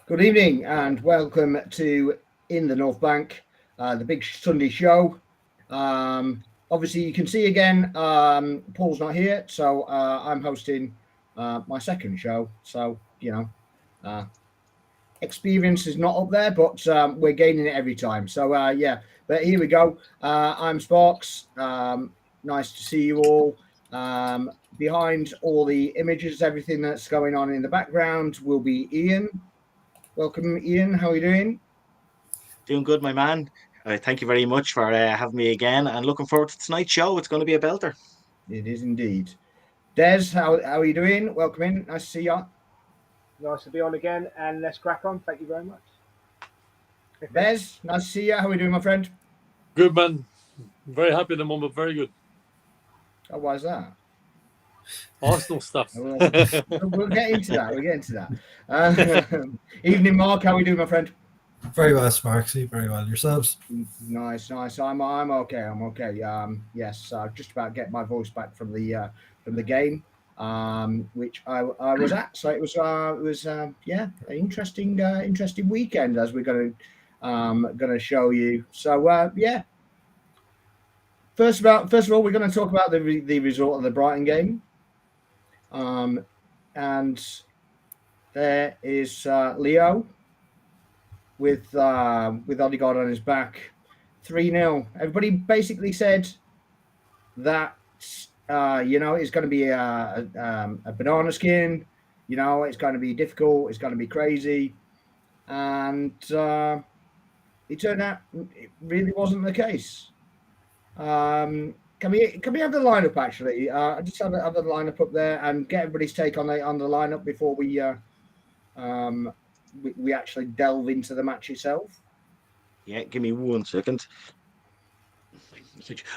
Good evening and welcome to In the North Bank, the big Sunday show. Obviously, you can see again, Paul's not here, so I'm hosting my second show. So, experience is not up there, but we're gaining it every time. So, but here we go. I'm Sparks. Nice to see you all. Behind all the images, everything that's going on in the background will be Ian. Welcome, Ian. How are you doing? Doing good, my man. Thank you very much for having me again, and looking forward to tonight's show. It's going to be a belter. It is indeed. Des, how are you doing? Welcome in. Nice to see you. Nice to be on again, and let's crack on. Thank you very much. Bez, nice to see you. How are you doing, my friend? Good, man. Very happy at the moment. Very good. Oh, why is that? Arsenal stuff. We'll get into that. We'll get into that. Evening, Mark. How are you doing, my friend? Very well, Sparksy. Very well. Yourselves? Nice. I'm okay. I'm okay. Yes, just about get my voice back from the game, which I was at. So it was an interesting weekend, as we're going to show you. So First of all, we're going to talk about the result of the Brighton game. And there is Leo with Odegaard on his back, 3-0. Everybody basically said that it's going to be a banana skin. It's going to be difficult. It's going to be crazy, and it turned out it really wasn't the case. Can we have the lineup actually? I just have the lineup up there and get everybody's take on the lineup before we actually delve into the match itself. Yeah, give me 1 second.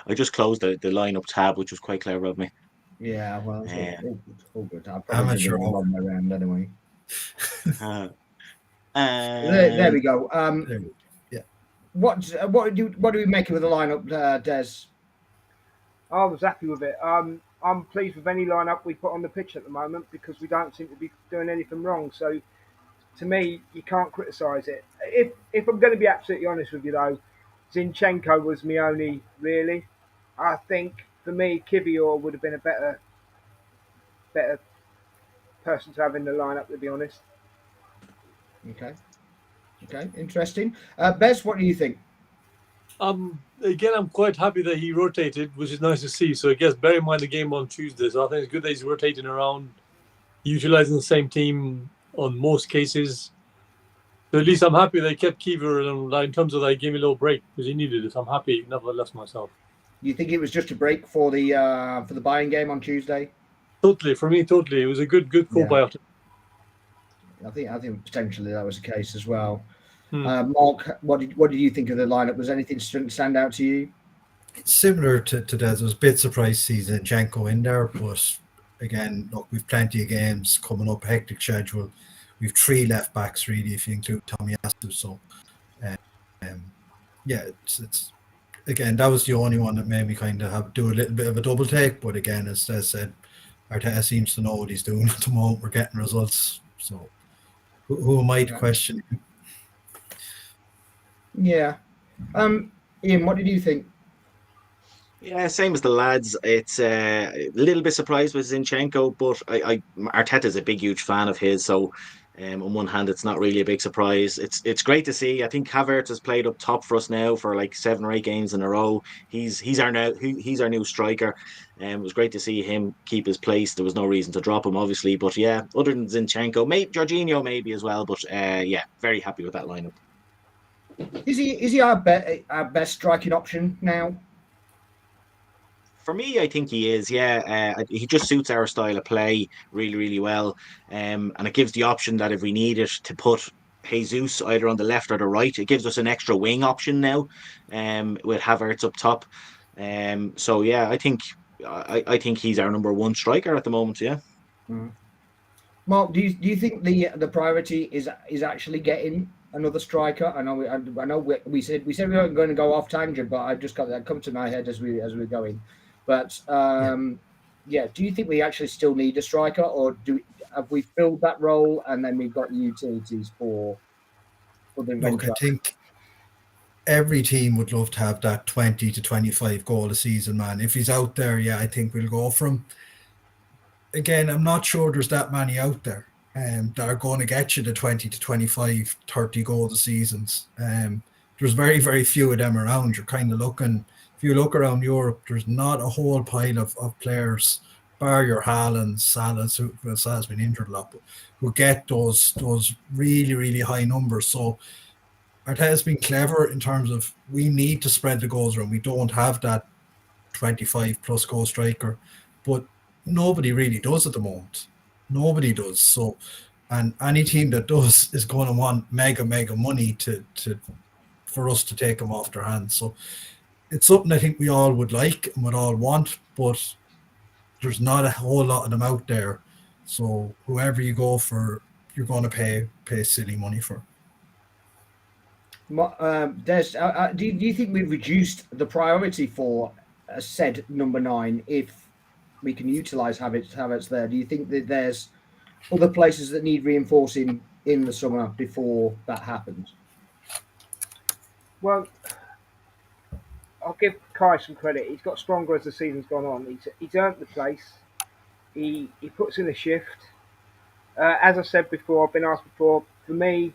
I just closed the lineup tab, which was quite clever of me. Yeah, well, all good. I'll probably Amateur on my round anyway. There we go. Yeah. What do we make of the lineup, Des? I was happy with it. I'm pleased with any lineup we put on the pitch at the moment because we don't seem to be doing anything wrong. So, to me, you can't criticise it. If I'm going to be absolutely honest with you, though, Zinchenko was my only really. I think for me, Kivior would have been a better person to have in the lineup, to be honest. Okay, interesting. Bez, what do you think? Again, I'm quite happy that he rotated, which is nice to see. So I guess bear in mind the game on Tuesday. So I think it's good that he's rotating around, utilising the same team on most cases. So at least I'm happy they kept Kivior in terms of they gave me a little break because he needed it. I'm happy nevertheless myself. You think it was just a break for the Bayern game on Tuesday? Totally, for me, totally. It was a good call by Arteta. I think potentially that was the case as well. Mark, what did you think of the lineup? Was anything stand out to you? It's similar to that. I was a bit surprised to see Zinchenko in there, but again, look, we've plenty of games coming up, hectic schedule. We've 3 left backs really, if you include Tommy Asu. So, it's again, that was the only one that made me kind of do a little bit of a double take. But again, as Des said, Arteta seems to know what he's doing at the moment. We're getting results. So, who am I to question him? Yeah. Ian, what did you think? Yeah, same as the lads. It's a little bit surprised with Zinchenko, but Arteta's a big, huge fan of his. So, on one hand, it's not really a big surprise. It's great to see. I think Havertz has played up top for us now for like 7 or 8 games in a row. He's our new striker. It was great to see him keep his place. There was no reason to drop him, obviously. But yeah, other than Zinchenko, Jorginho maybe as well. But very happy with that lineup. Is he our best striking option now? For me, I think he is. Yeah, he just suits our style of play really, really well, and it gives the option that if we need it to put Jesus either on the left or the right, it gives us an extra wing option now, with Havertz up top. So yeah, I think he's our number 1 striker at the moment. Yeah. Mm. Mark, do you think the priority is actually getting another striker? I know we said we weren't going to go off tangent, but I just got that come to my head as we're going. But do you think we actually still need a striker, or have we filled that role and then we've got utilities for the Look, I venture? think every team would love to have that 20 to 25 goal a season man. If he's out there, I think we'll go for him. Again, I'm not sure there's that many out there that are going to get you the 20 to 25, 30 goals a seasons. There's very, very few of them around. You're kind of looking, if you look around Europe, there's not a whole pile of players, bar your Haalands, Salah's been injured a lot, but who get those really, really high numbers. So Arteta's been clever in terms of we need to spread the goals around. We don't have that 25 plus goal striker, but nobody really does at the moment. Nobody does. So, and any team that does is going to want mega money to for us to take them off their hands. So it's something I think we all would like and would all want, but there's not a whole lot of them out there. So whoever you go for, you're going to pay silly money for. Des, do you think we've reduced the priority for a said number 9 if we can utilise Havertz there? Do you think that there's other places that need reinforcing in the summer before that happens? Well, I'll give Kai some credit. He's got stronger as the season's gone on. He's earned the place. He puts in the shift. As I said before, I've been asked before, for me,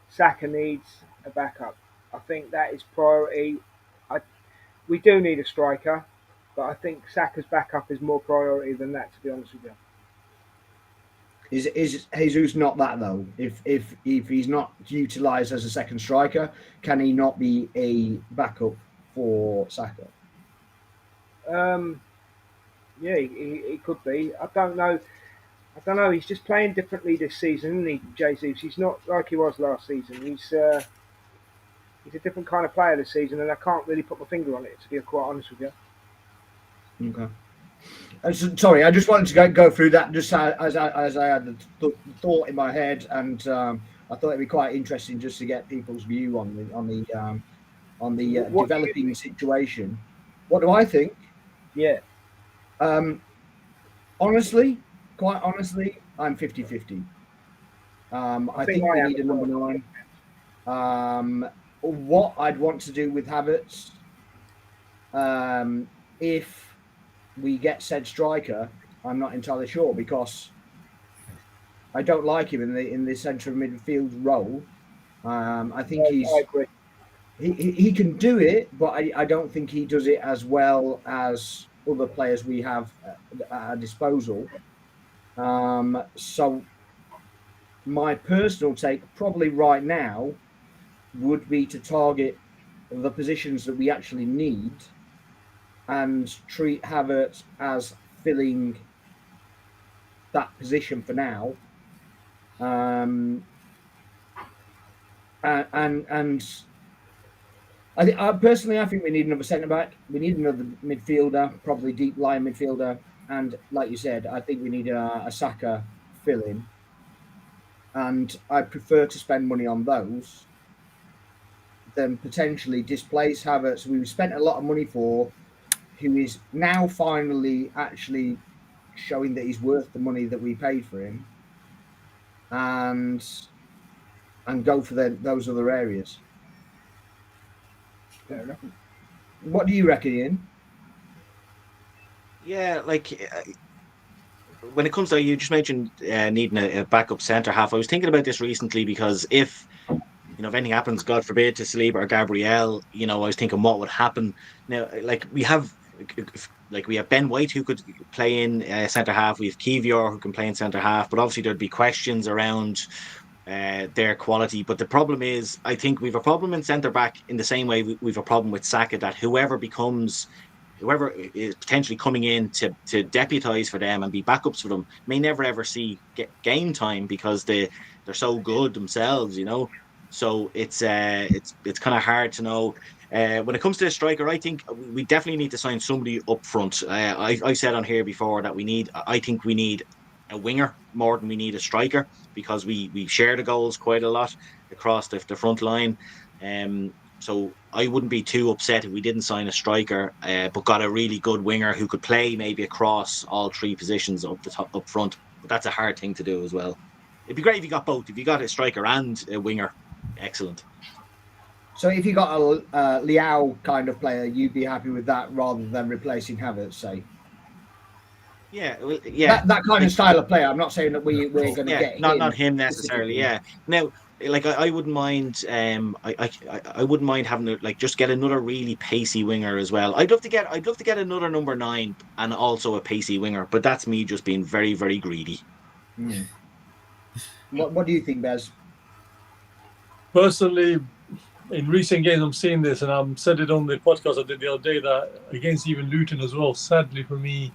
Saka needs a backup. I think that is priority. We do need a striker, but I think Saka's backup is more priority than that, to be honest with you. Is Jesus not that though? If he's not utilised as a second striker, can he not be a backup for Saka? Yeah, he could be. I don't know. He's just playing differently this season, isn't he, Jesus? He's not like he was last season. He's a different kind of player this season, and I can't really put my finger on it, to be quite honest with you. Okay. Sorry, I just wanted to go through that just as I had the thought in my head, and I thought it'd be quite interesting just to get people's view on the developing situation. What do I think? Yeah. Quite honestly, I'm 50-50. I think we need a number 9. What I'd want to do with Havertz, if we get said striker, I'm not entirely sure, because I don't like him in the centre of midfield role. I think he can do it, but I don't think he does it as well as other players we have at our disposal. So my personal take probably right now would be to target the positions that we actually need and treat Havertz as filling that position for now. And I think we need another centre back. We need another midfielder, probably deep line midfielder. And like you said, I think we need a Saka fill-in. And I prefer to spend money on those than potentially displace Havertz, who we spent a lot of money for, who is now finally actually showing that he's worth the money that we paid for him, and go for those other areas. Fair enough. What do you reckon, Ian? Yeah, like when it comes to, you just mentioned needing a backup centre half. I was thinking about this recently, because if anything happens, God forbid, to Saliba or Gabriel, I was thinking what would happen. Now, we have Ben White, who could play in centre half. We have Kivior, who can play in centre half. But obviously there'd be questions around their quality. But the problem is, I think we've a problem in centre back in the same way we've a problem with Saka, that whoever is potentially coming in to deputise for them and be backups for them may never ever see game time, because they're so good themselves, So it's kind of hard to know. When it comes to a striker, I think we definitely need to sign somebody up front. I said on here before that I think we need a winger more than we need a striker, because we share the goals quite a lot across the front line. So I wouldn't be too upset if we didn't sign a striker, but got a really good winger who could play maybe across all three positions up the top, up front. But that's a hard thing to do as well. It'd be great if you got both. If you got a striker and a winger, excellent. So if you got a Liao kind of player, you'd be happy with that rather than replacing Havertz, say? Yeah, well, yeah. That kind of style of player. I'm not saying that we're going to Yeah, get not him necessarily. Yeah. Now, like I wouldn't mind. I wouldn't mind having to like just get another really pacey winger as well. I'd love to get another number 9 and also a pacey winger. But that's me just being very, very greedy. What do you think, Bez? Personally, in recent games, I'm seeing this, and I said it on the podcast I did the other day that against even Luton as well. Sadly for me,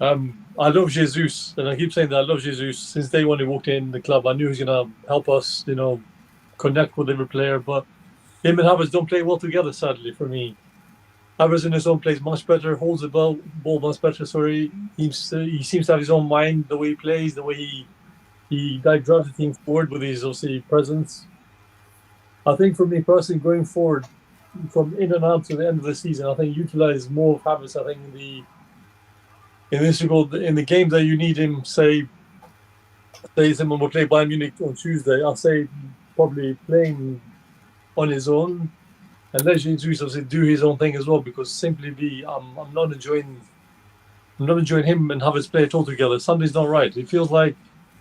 I love Jesus, and I keep saying that I love Jesus since day one he walked in the club. I knew he was going to help us, connect with every player. But him and Havertz don't play well together. Sadly for me, Havertz in his own plays much better, holds the ball much better. Sorry, he seems to have his own mind, the way he plays, the way he drives the team forward with his obviously presence. I think for me personally, going forward from in and out to the end of the season, I think utilize more of Havertz. I think in the games that you need him, say someone will play Bayern Munich on Tuesday, I'll say probably playing on his own and let Jesus obviously do his own thing as well, because simply I'm not enjoying him and Havertz play it all together. Something's not right. It feels like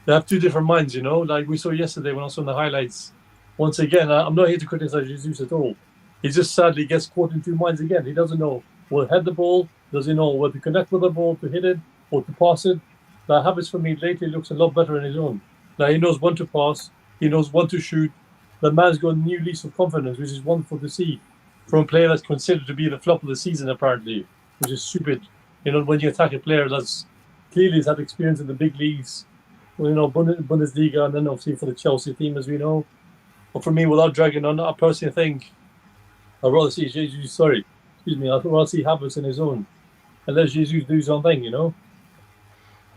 they have two different minds, like we saw yesterday when I saw the highlights. Once again, I'm not here to criticize Jesus at all. He just sadly gets caught in two minds again. He doesn't know where to head the ball. Does he know where to connect with the ball, to hit it, or to pass it? Now, Havertz for me lately looks a lot better on his own. Now, he knows when to pass. He knows when to shoot. The man's got a new lease of confidence, which is wonderful to see from a player that's considered to be the flop of the season, apparently, which is stupid. When you attack a player that's clearly has had experience in the big leagues, Bundesliga, and then obviously for the Chelsea team, as we know. But for me, without dragging on, I personally think I'd rather see Jesus. I'd rather see Havertz in his own and let Jesus do his own thing.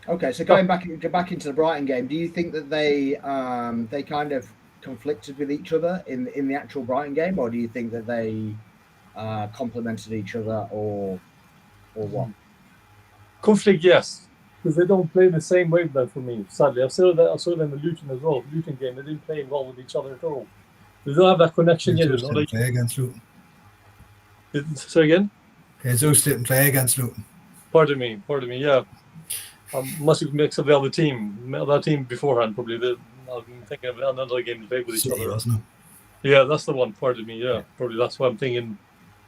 Okay, so going back into the Brighton game, do you think that they kind of conflicted with each other in the actual Brighton game, or do you think that they complemented each other, or what? Conflict, yes, because they don't play the same wavelength for me. Sadly, I saw them in the Luton as well. Luton game, they didn't play well with each other at all. They don't have that connection yet. Jesus didn't play against Luton. Say again? Jesus didn't play against Luton. Pardon me. Yeah, must have mixed up the other team beforehand. Probably I'm thinking of another game they played with each other. Wasn't it? Yeah, that's the one. Pardon me. Yeah, probably that's why I'm thinking.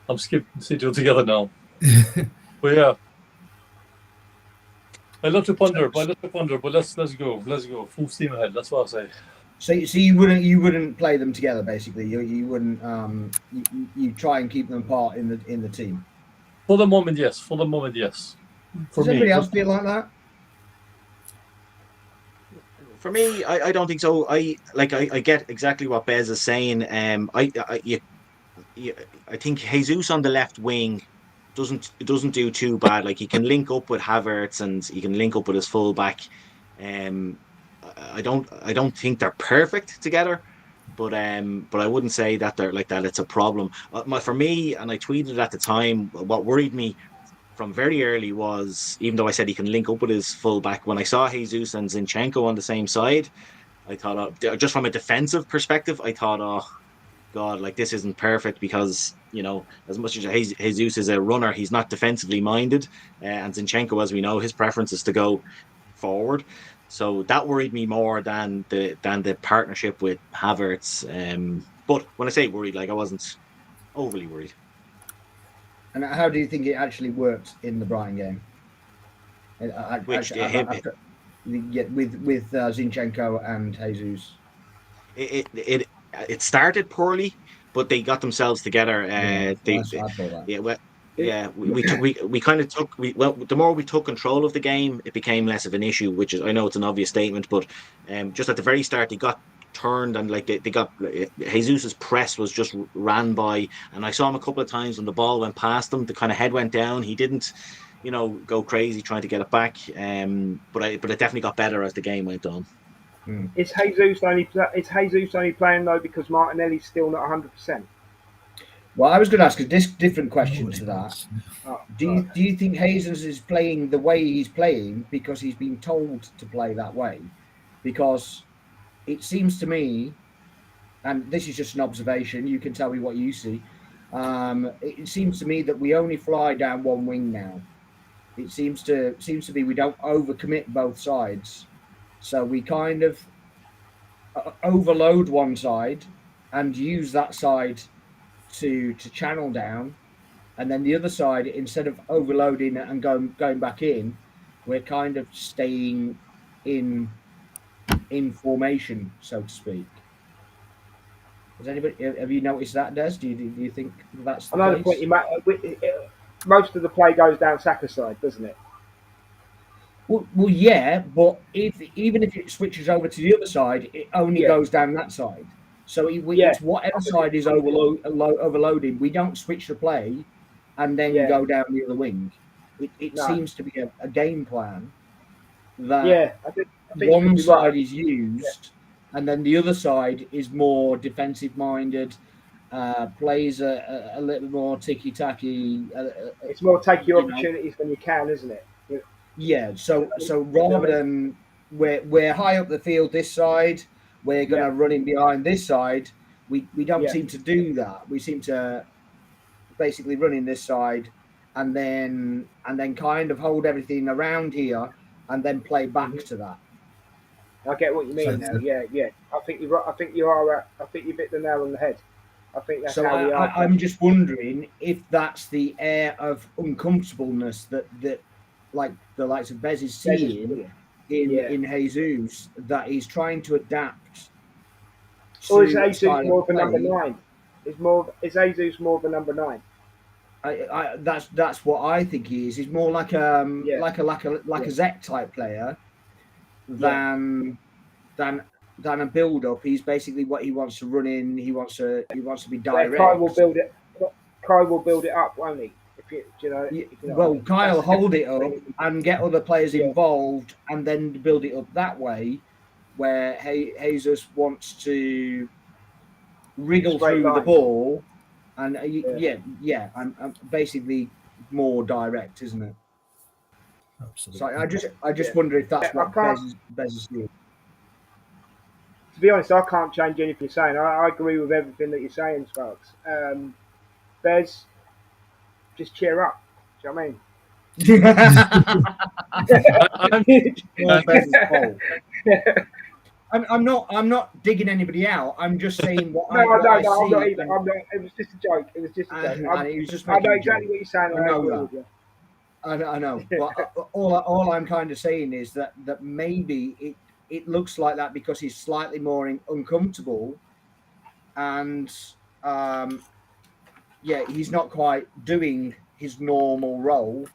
I'm skipping City altogether now. But yeah. I love to ponder, but let's go. Full steam ahead. That's what I say. So you wouldn't play them together, basically. You wouldn't. You try and keep them apart in the team. For the moment, yes. Does anybody else feel like that? For me, I don't think so. I get exactly what Bez is saying. I think Jesus on the left wing doesn't do too bad. Like, he can link up with Havertz and he can link up with his fullback. I don't think they're perfect together, but I wouldn't say that they're like that. It's a problem. For me, and I tweeted at the time, what worried me from very early was, even though I said he can link up with his fullback, when I saw Jesus and Zinchenko on the same side, I thought, just from a defensive perspective, I thought, oh God, like, this isn't perfect, because as much as Jesus is a runner, he's not defensively minded, and Zinchenko, as we know, his preference is to go forward. So that worried me more than the partnership with Havertz. But when I say worried, like, I wasn't overly worried. And how do you think it actually worked in the Brighton game? With Zinchenko and Jesus? It started poorly, but they got themselves together. We kind of took the more we took control of the game, it became less of an issue, which is, I know it's an obvious statement, but just at the very start they got turned, and like they got Jesus's press was just ran by, and I saw him a couple of times when the ball went past him, the kind of head went down. He didn't go crazy trying to get it back, but it definitely got better as the game went on. Is Jesus only playing though because Martinelli's still not 100%? Well, I was going to ask a different question Nobody to that. knows. Oh, Do you think Jesus is playing the way he's playing because he's been told to play that way? Because it seems to me, and this is just an observation, you can tell me what you see. It seems to me that we only fly down one wing now. It seems to be we don't overcommit both sides, so we kind of overload one side and use that side to channel down, and then the other side, instead of overloading and going back in, we're kind of staying in formation, so to speak. Has anybody, have you noticed that, Des? Do you think that's the another case? point you make. Most of the play goes down Saka's side, doesn't it? Well, yeah, but even if it switches over to the other side, it only Yeah. goes down that side. So Yeah. it's whatever side is overloading. We don't switch the play and then Yeah. go down the other wing. It No. seems to be a game plan that Yeah, I think you one could be side right. is used, and then the other side is more defensive minded, plays a little more ticky tacky. It's more take your you know. opportunities when you can, isn't it? Yeah, so rather than we're high up the field this side, we're going to run in behind this side. We don't seem to do that. We seem to basically run in this side, and then kind of hold everything around here, and then play back to that. I get what you mean now. Yeah. I think you're right. I think you are. I think you hit the nail on the head. I think that's So how we are. I'm just wondering if that's the air of uncomfortableness that like the likes of Bez is seeing in Jesus, that he's trying to adapt. Or is Jesus more of a number 9? Is Jesus more of a number 9? That's what I think he is. He's more like a Zek type player than a build up. He's basically what he wants to run in. He wants to be direct. Yeah, Kai will build it. Kai will build it up, won't he? Kyle hold it up and get other players involved, and then build it up that way. Where Jesus wants to wriggle through the ball, and I'm basically more direct, isn't it? Absolutely. So I just wonder if that's what Bez is doing. To be honest, I can't change anything you're saying. I agree with everything that you're saying, Sparks. Bez, just cheer up. Do you know what I mean? I'm not digging anybody out. I'm just saying what I see. I'm not either. It was just a joke. It was just a joke. I know exactly what you're saying. I know that. I know. But all I'm kind of saying is that maybe it looks like that because he's slightly more uncomfortable, and he's not quite doing his normal role.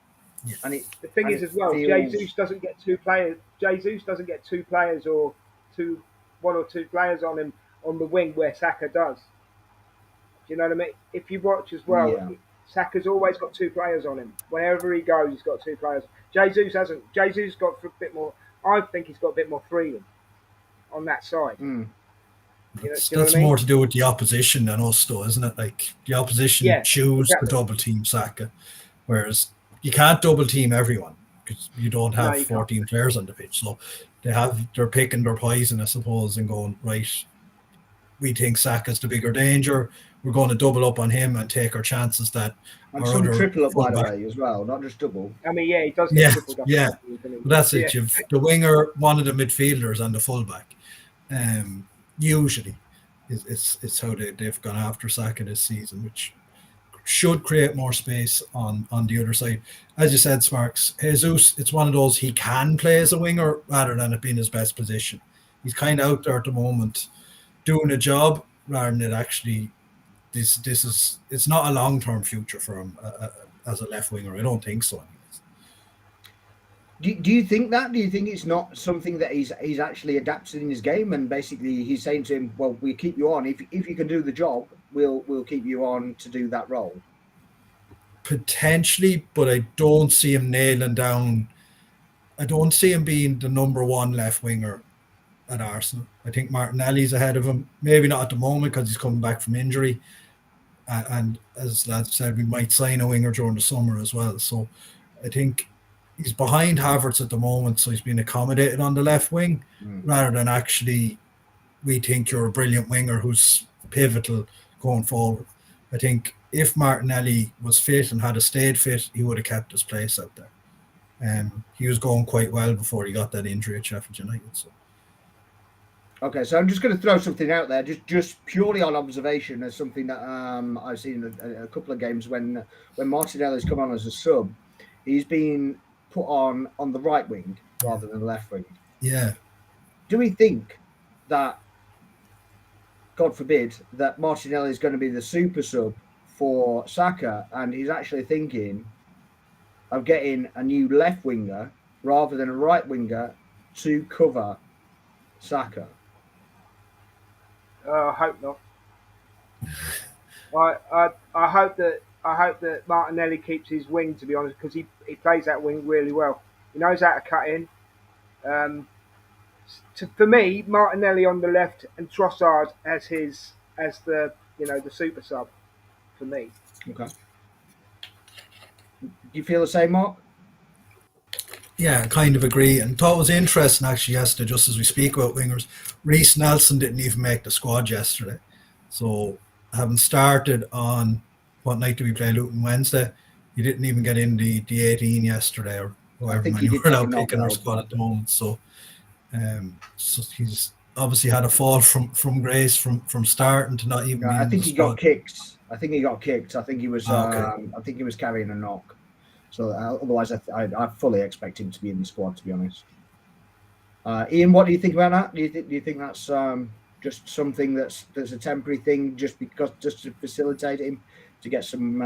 Yes. And the thing is as well, Jesus doesn't get 2 players. Jesus doesn't get 2 players or 1 or 2 players on him on the wing where Saka does. Do you know what I mean? If you watch as well, Saka's always got 2 players on him. Wherever he goes, he's got 2 players. Jesus hasn't. Jesus got a bit more. I think he's got a bit more freedom on that side. That's more to do with the opposition than us, though, isn't it? Like the opposition choose to double team Saka, whereas you can't double team everyone because you don't have 14 players on the pitch. So they're picking their poison, I suppose, and going, right, we think Saka's the bigger danger. We're going to double up on him and take our chances that and some triple up, by the way, as well, not just double. I mean, he does get tripled up. Yeah, but that's it. You've the winger, one of the midfielders, and the fullback. Usually, it's how they've gone after Saka this season, which should create more space on the other side. As you said, Sparks, Jesus, it's one of those, he can play as a winger rather than it being his best position. He's kind of out there at the moment doing a job rather than it actually it's not a long-term future for him as a left winger. I don't think so. Do you think that? Do you think it's not something that he's actually adapted in his game, and basically he's saying to him, well, we'll keep you on. If you can do the job, we'll keep you on to do that role? Potentially, but I don't see him nailing down. I don't see him being the number 1 left winger at Arsenal. I think Martinelli's ahead of him. Maybe not at the moment because he's coming back from injury. And as lads said, we might sign a winger during the summer as well. So I think he's behind Havertz at the moment, so he's been accommodated on the left wing rather than actually we think you're a brilliant winger who's pivotal going forward. I think if Martinelli was fit and had stayed fit, he would have kept his place out there. He was going quite well before he got that injury at Sheffield United. So. Okay, so I'm just going to throw something out there, just purely on observation, as something that I've seen a couple of games when Martinelli's come on as a sub, he's been put on the right wing rather than the left wing. Yeah. Do we think that, God forbid, that Martinelli is going to be the super sub for Saka, and he's actually thinking of getting a new left winger rather than a right winger to cover Saka? I hope not. I hope that Martinelli keeps his wing, to be honest, because he plays that wing really well. He knows how to cut in. For me, Martinelli on the left and Trossard as the super sub for me. Okay. Do you feel the same, Mark? Yeah, I kind of agree. And thought it was interesting actually yesterday, just as we speak about wingers, Reece Nelson didn't even make the squad yesterday. So having started on, what night did we play, Luton? Wednesday? He didn't even get in the 18 yesterday, or however many we're now picking our squad at the moment. So he's obviously had a fall from grace from starting to not even. I think he got kicked. I think he was. Okay. I think he was carrying a knock. So otherwise, I fully expect him to be in the squad. To be honest, Ian, what do you think about that? Do you think that's just something that's a temporary thing, just to facilitate him to get some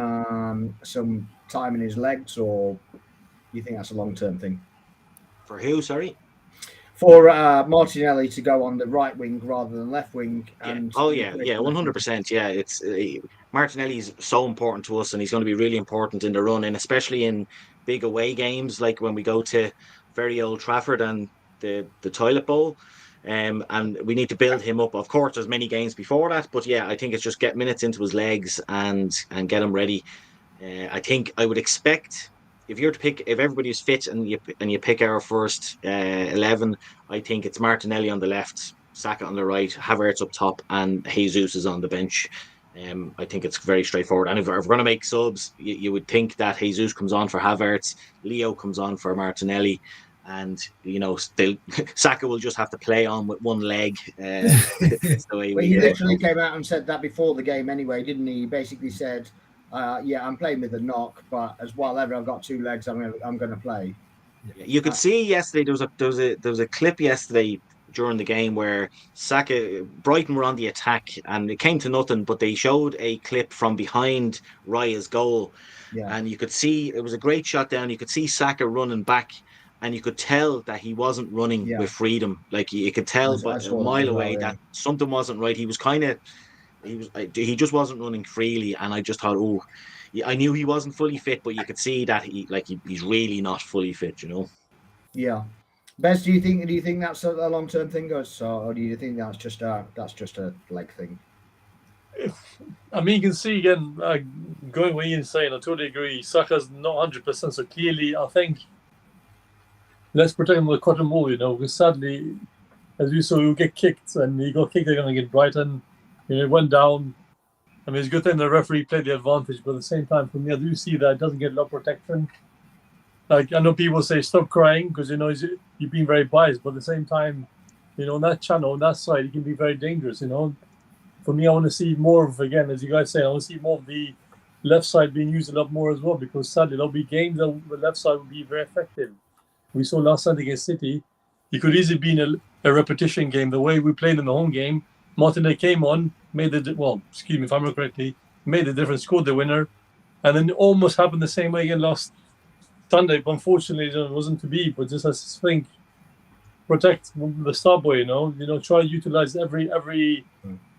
time in his legs, or do you think that's a long-term thing? For who? Sorry. For Martinelli to go on the right wing rather than left wing. And 100%. Yeah, it's Martinelli is so important to us, and he's going to be really important in the run, and especially in big away games like when we go to very Old Trafford and the Toilet Bowl. And we need to build him up. Of course, there's many games before that, but yeah, I think it's just get minutes into his legs and get him ready. I think I would expect, if you're to pick, if everybody's fit and you pick our first 11, I think it's Martinelli on the left, Saka on the right, Havertz up top, and Jesus is on the bench. I think it's very straightforward. And if we're going to make subs, you would think that Jesus comes on for Havertz, Leo comes on for Martinelli, and Saka will just have to play on with one leg. That's the way he literally came out and said that before the game anyway, didn't he? He basically said, I'm playing with a knock, but as well ever I've got two legs, I'm going to play. You could see yesterday there was a clip yesterday during the game where Brighton were on the attack and it came to nothing, but they showed a clip from behind Raya's goal, and you could see it was a great shot down. You could see Saka running back, and you could tell that he wasn't running with freedom. Like you could tell, but a mile away that something wasn't right. He just wasn't running freely, and I just thought, I knew he wasn't fully fit, but you could see that he's really not fully fit, Yeah. Bez, do you think that's a long-term thing, or do you think that's just a leg thing? I mean, you can see again, going what Ian's saying, I totally agree. Saka's not 100%, so clearly, I think let's protect him with a cotton wool, because sadly, as we saw, he'll get kicked, and he got kicked against Brighton. It went down. I mean, it's a good thing the referee played the advantage, but at the same time, for me, I do see that it doesn't get a lot of protection. Like, I know people say, stop crying, because, you're being very biased, but at the same time, on that channel, on that side, it can be very dangerous, For me, I want to see more of, again, as you guys say, I want to see more of the left side being used a lot more as well, because sadly, there'll be games that the left side will be very effective. We saw last Sunday against City, it could easily be in a repetition game. The way we played in the home game, Martinelli came on, made the difference, scored the winner, and then it almost happened the same way again last Sunday, but unfortunately it wasn't to be. But just as I think, protect the star boy, try to utilize every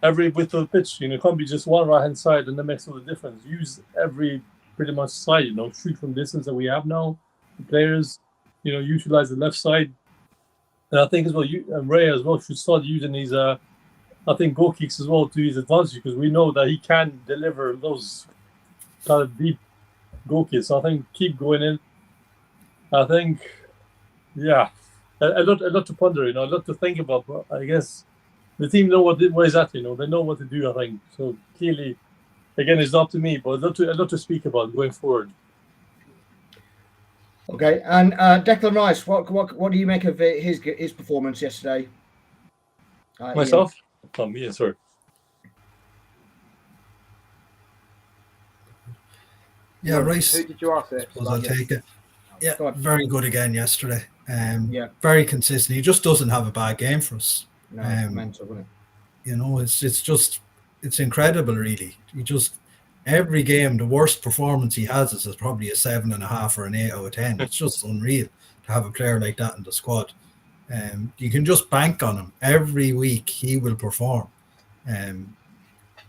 width of the pitch. It can't be just one right hand side and that makes all the difference. Use every pretty much side, shoot from distance that we have now. The players, utilize the left side. And I think as well, Ray as well should start using these I think goal kicks as well to his advantage because we know that he can deliver those kind of deep goal kicks. So I think keep going in. I think, yeah, a lot to ponder, a lot to think about. But I guess the team know what is at, they know what to do. I think so. Clearly, again, it's not up to me, but a lot to speak about going forward. Okay, and Declan Rice, what do you make of his performance yesterday? Myself, yeah, sorry. Yeah, Rice. Who did you ask there? Suppose I'll take it. Yeah, Go on. very good again yesterday. Yeah. Very consistent. He just doesn't have a bad game for us. No, mental, isn't it? It's incredible, really. He just every game, the worst performance he has is probably a 7.5 or an 8 out of 10. It's just unreal to have a player like that in the squad. You can just bank on him every week. He will perform.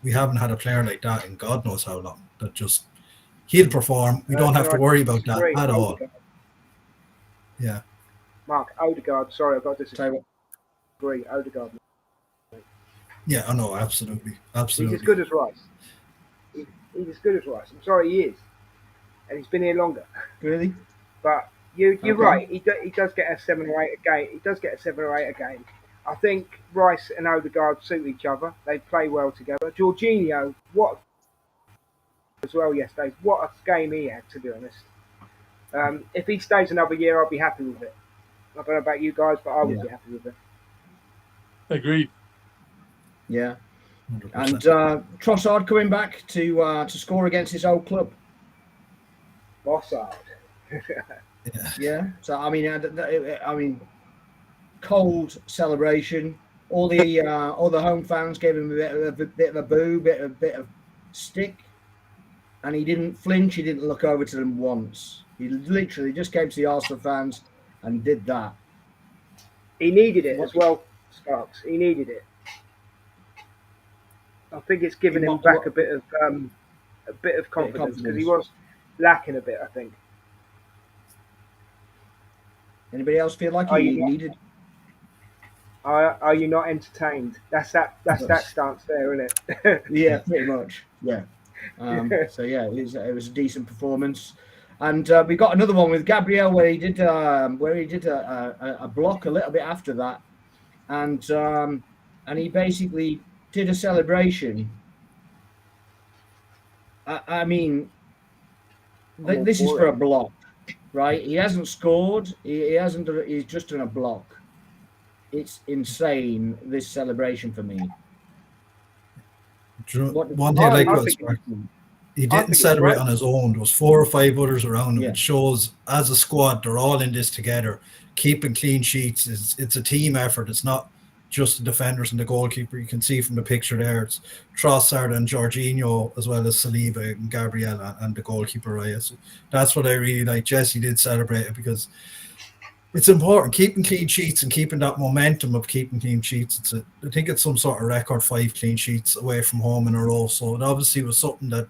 We haven't had a player like that in God knows how long. That just he'll perform. We don't have to worry about that at all. Yeah. Mark Odegaard. Sorry, I've got to disagree. Odegaard. Yeah, I know, absolutely. He's as good as Rice. He's as good as Rice. I'm sorry, he is, and he's been here longer. Really? But you're right. He does get a 7 or 8 a game. He does get a 7 or 8 a game. I think Rice and Odegaard suit each other. They play well together. Jorginho, what as well yesterday? What a game he had, to be honest. If he stays another year, I'll be happy with it. I don't know about you guys, but I would be happy with it. Agreed. Yeah. 100%. And Trossard coming back to score against his old club. Trossard. Yeah. So I mean, cold celebration. All the home fans gave him a bit of a boo, bit of stick, and he didn't flinch. He didn't look over to them once. He literally just came to the Arsenal fans and did that. He needed it as well, Sparks. He needed it. I think it's given him back a bit of confidence because he was lacking a bit, I think. Anybody else feel like he needed? Are you not entertained? That's that stance there, isn't it? Yeah, pretty much. Yeah. So yeah, it was a decent performance, and we got another one with Gabriel where he did a block a little bit after that, and he basically did a celebration. I mean, this is for a block, right? He hasn't scored. He hasn't. He's just done a block. It's insane, this celebration for me. One thing I like about Sparksy, he didn't celebrate on his own. There was 4 or 5 others around him. Yeah. It shows as a squad, they're all in this together. Keeping clean sheets, it's a team effort. It's not just the defenders and the goalkeeper. You can see from the picture there, it's Trossard and Jorginho, as well as Saliba and Gabriel and the goalkeeper, right? So that's what I really like. Jesse did celebrate it because it's important, keeping clean sheets and keeping that momentum of keeping clean sheets. I think it's some sort of record 5 clean sheets away from home in a row. So it obviously was something that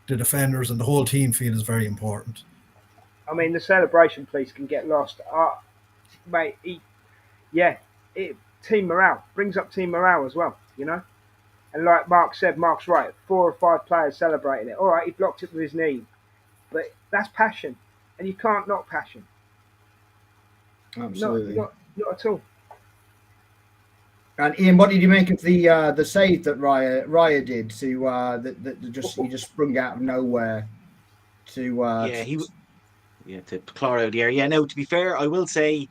the defenders and the whole team feel is very important. I mean, the celebration piece can get lost. Mate, team morale, brings up team morale as well, And like Mark said, Mark's right, 4 or 5 players celebrating it. All right, he blocked it with his knee. But that's passion, and you can't knock passion. Absolutely. Not at all. And Ian, what did you make of the save that Raya did he just sprung out of nowhere to claw out the air. Yeah, no, to be fair, I will say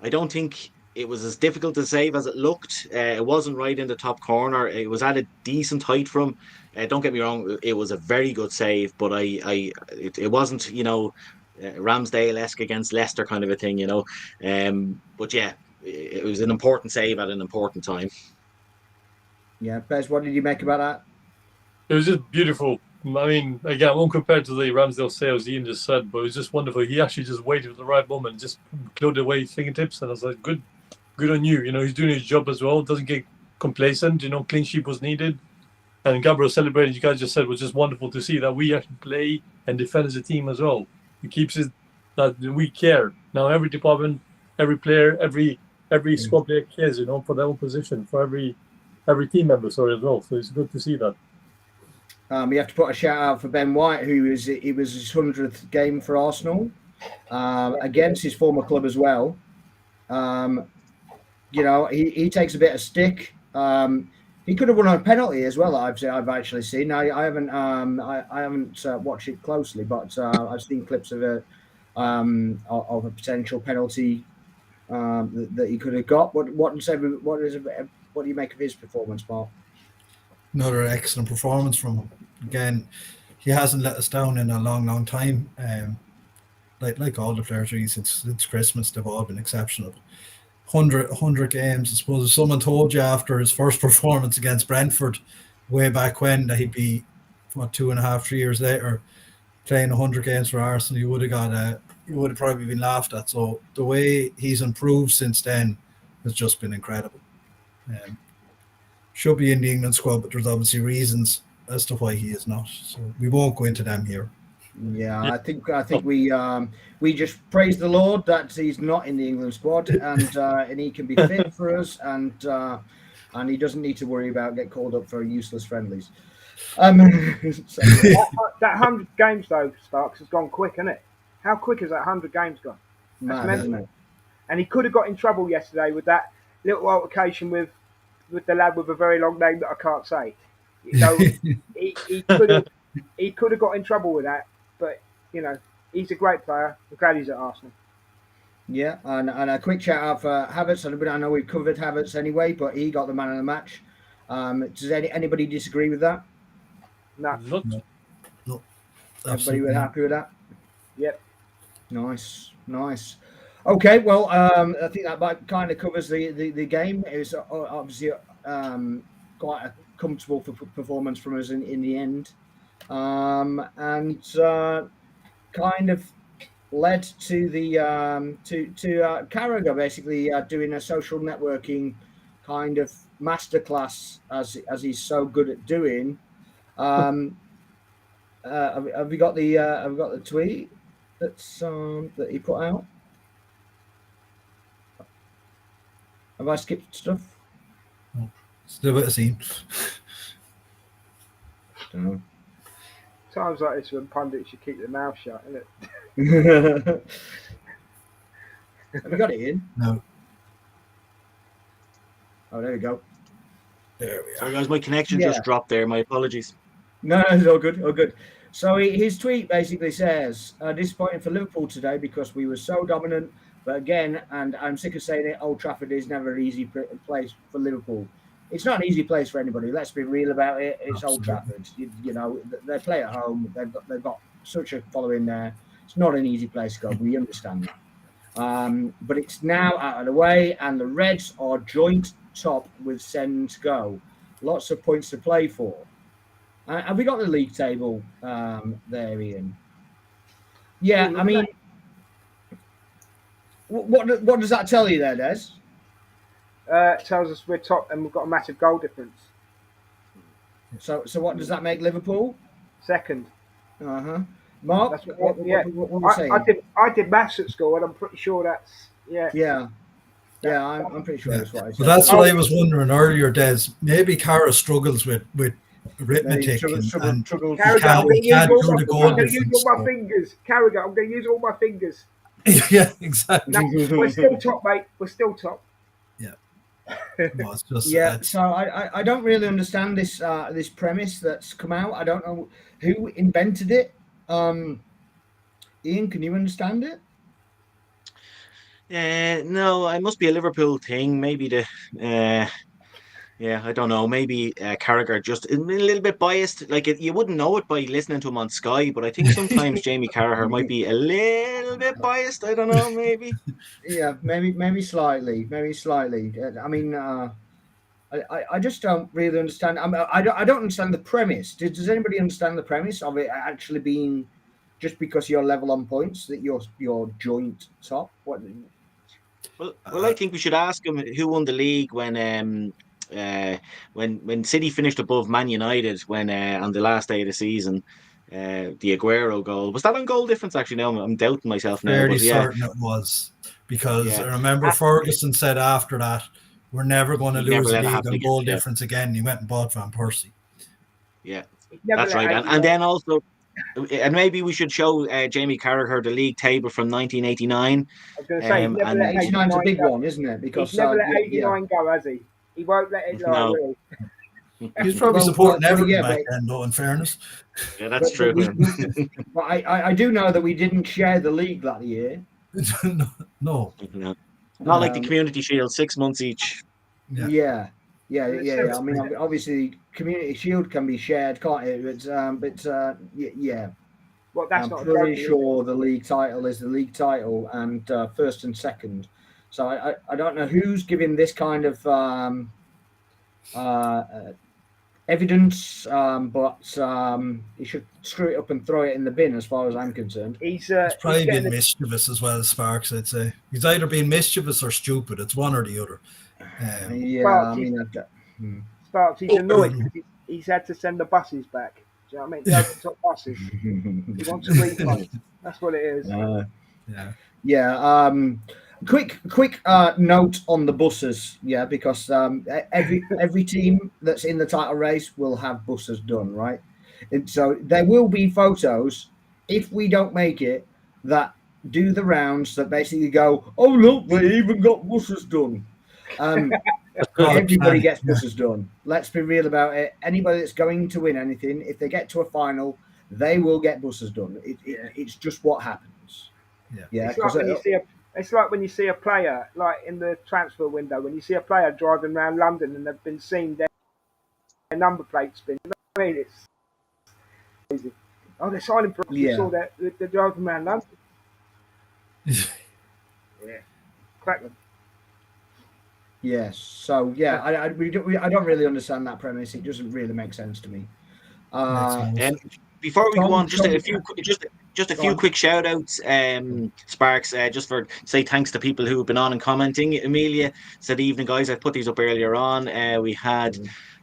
I don't think it was as difficult to save as it looked. It wasn't right in the top corner. It was at a decent height from. Don't get me wrong, it was a very good save, but it wasn't, Ramsdale-esque against Leicester kind of a thing, But yeah, it was an important save at an important time. Yeah, Bez, what did you make about that? It was just beautiful. I mean, again, I won't compare to the Ramsdale save Ian just said, but it was just wonderful. He actually just waited for the right moment, just closed away his fingertips, and I was like, good on you. He's doing his job as well. Doesn't get complacent. Clean sheet was needed. And Gabriel celebrating, you guys just said, was just wonderful to see that we actually play and defend as a team as well. It keeps it that we care. Now every department, every player, every squad player cares, for their own position, for every every team member, sorry, as well. So it's good to see that. You have to put a shout out for Ben White, it was his 100th game for Arsenal, against his former club as well. He takes a bit of stick. He could have won on a penalty as well. I've actually seen. I haven't watched it closely, but I've seen clips of a potential penalty that he could have got. What do you make of his performance, Mark? Another excellent performance from him. Again, he hasn't let us down in a long time. Like all the players really since Christmas, they've all been exceptional. 100 games. I suppose if someone told you after his first performance against Brentford way back when that he'd be 2.5, 3 years later playing 100 games for Arsenal, you would have probably been laughed at. So the way he's improved since then has just been incredible. Should be in the England squad, but there's obviously reasons as to why he is not. So we won't go into them here. Yeah, I think we just praise the Lord that he's not in the England squad and he can be fit for us and he doesn't need to worry about getting called up for useless friendlies. That 100 games though, Sparks, has gone quick, hasn't it? How quick has that 100 games gone? Mad, isn't it? And he could have got in trouble yesterday with that little altercation with the lad with a very long name that I can't say. He could have got in trouble with that, but he's a great player. I'm glad he's at Arsenal. Yeah, and a quick shout out for Havertz. I know we've covered Havertz anyway, but he got the man of the match. Does anybody disagree with that? No. No. Everybody were happy with that? Yep. Nice. Okay, well, I think that kind of covers the game. It was obviously quite a comfortable performance from us in the end, and kind of led to the to Carragher basically doing a social networking kind of masterclass as he's so good at doing. Have we got the tweet that he put out? Have I skipped stuff? Still a bit of scene. Don't know. Times like this when pundits should keep their mouth shut, isn't it? Have you got it in? No. Oh, there we go. There we are. Sorry guys, my connection just dropped there. My apologies. No, it's all good. So his tweet basically says, disappointing for Liverpool today because we were so dominant. But again, and I'm sick of saying it, Old Trafford is never an easy place for Liverpool. It's not an easy place for anybody. Let's be real about it. It's Old Trafford. They play at home. They've got such a following there. It's not an easy place to go. We understand that. But it's now out of the way, and the Reds are joint top with 7 to go. Lots of points to play for. Have we got the league table there, Ian? Yeah, I mean, what does that tell you there, Des? It tells us we're top and we've got a massive goal difference. So what does that make Liverpool? Second. Uh-huh. Mark, That's what are you saying? I did maths at school and I'm pretty sure that's Yeah, I'm pretty sure that's what I said. But that's what I was wondering earlier, Des. Maybe Cara struggles with arithmetic Struggles. and Carragher, can't do the goal I'm going to use difference. all my fingers. Carragher, I'm going to use all my fingers. Yeah, exactly. We're still top, mate. We're still top. No, it's just, So I don't really understand this premise that's come out. I don't know who invented it. Ian, can you understand it? No, it must be a Liverpool thing. Maybe I don't know. Maybe Carragher just a little bit biased. Like you wouldn't know it by listening to him on Sky, but I think sometimes Jamie Carragher might be a little bit biased. I don't know. Maybe. Yeah, maybe slightly. I mean, I just don't really understand. I don't understand the premise. Does anybody understand the premise of it actually being just because you're level on points that you're joint top? What? Well, I think we should ask him who won the league when City finished above Man United when on the last day of the season. The Aguero goal, was that on goal difference? Actually, now I'm doubting myself now. Fairly certain it was, because I remember Ferguson said after that we're never going to He'd never lose a let it league happen on again. goal Yeah. difference again. He went and bought Van Persie. Yeah, Never that's let right. 89 And then also, and maybe we should show Jamie Carragher the league table from 1989. I was going to say, he's never And let 89's a 89 big go. one, isn't it? He's Because never let yeah, 89 go, has he? He won't let it lie, No. will He was probably Well, supporting well, Everton yeah, back but- then, though, in fairness. Yeah, that's but true. but I do know that we didn't share the league that year. No. No. Not like the Um, Community Shield, 6 months each. Yeah. Yeah. I mean, obviously, Community Shield can be shared, can't it? Yeah. Well, that's I'm not a pretty trophy, is sure the league title is the league title and first and second. So I don't know who's giving this kind of evidence, but he should screw it up and throw it in the bin, as far as I'm concerned. it? He's He's probably getting being mischievous as well as Sparks, I'd say. He's either being mischievous or stupid. It's one or the other. Yeah, Well, I mean, Sparks. He's annoyed because he's had to send the buses back. Do you know what I mean? The open top buses. He wants a refund. That's what it is. Yeah. Yeah. Quick note on the buses. Yeah, because every team that's in the title race will have buses done, right? And so there will be photos if we don't make it that do the rounds that basically go, oh look, they even got buses done. Everybody gets buses done. Let's be real about it. Anybody that's going to win anything, if they get to a final, they will get buses done. It's just what happens. Yeah. It's like when you see a player, like in the transfer window, when you see a player driving around London and they've been seen their number plates been. You know what I mean? It's crazy. Oh, they're signing for us. We saw that they're driving around London. Yeah, crackling. Yes. So yeah, I don't really understand that premise. It doesn't really make sense to me. And before we go on, just a few quick shout outs, Sparks, just for say thanks to people who have been on and commenting. Amelia said, evening guys, I put these up earlier on. We had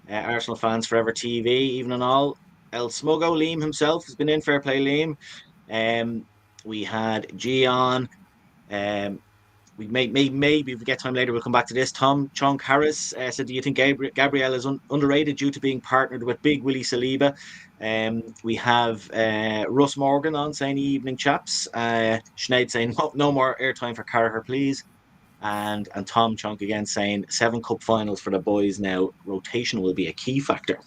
Arsenal Fans Forever TV, even and all. El Smuggo, Liam himself has been in, fair play Liam. We had Gian, we maybe if we get time later, we'll come back to this. Tom Chunk Harris said, do you think Gabriel is underrated due to being partnered with Big Willie Saliba? We have Russ Morgan on saying, evening chaps. Sinead saying, no more airtime for Carragher, please. And Tom Chunk again saying, 7 cup finals for the boys now. Rotation will be a key factor.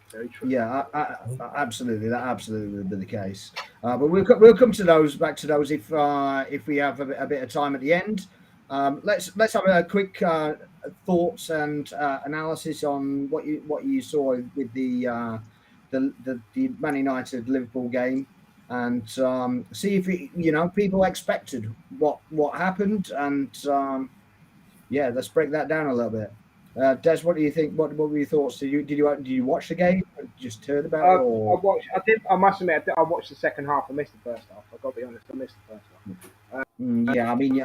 Very true. Yeah, absolutely. That absolutely would be the case. But we'll come to those, back to those if we have a bit of time at the end. Let's have a quick thoughts and analysis on what you saw with the Man United Liverpool game, and see if people expected what happened, and let's break that down a little bit. Des, what do you think? What were your thoughts? Did you watch the game? Or just heard about it? Or? I must admit, I watched the second half. I missed the first half. I got to be honest. I missed the first half. Yeah, I mean,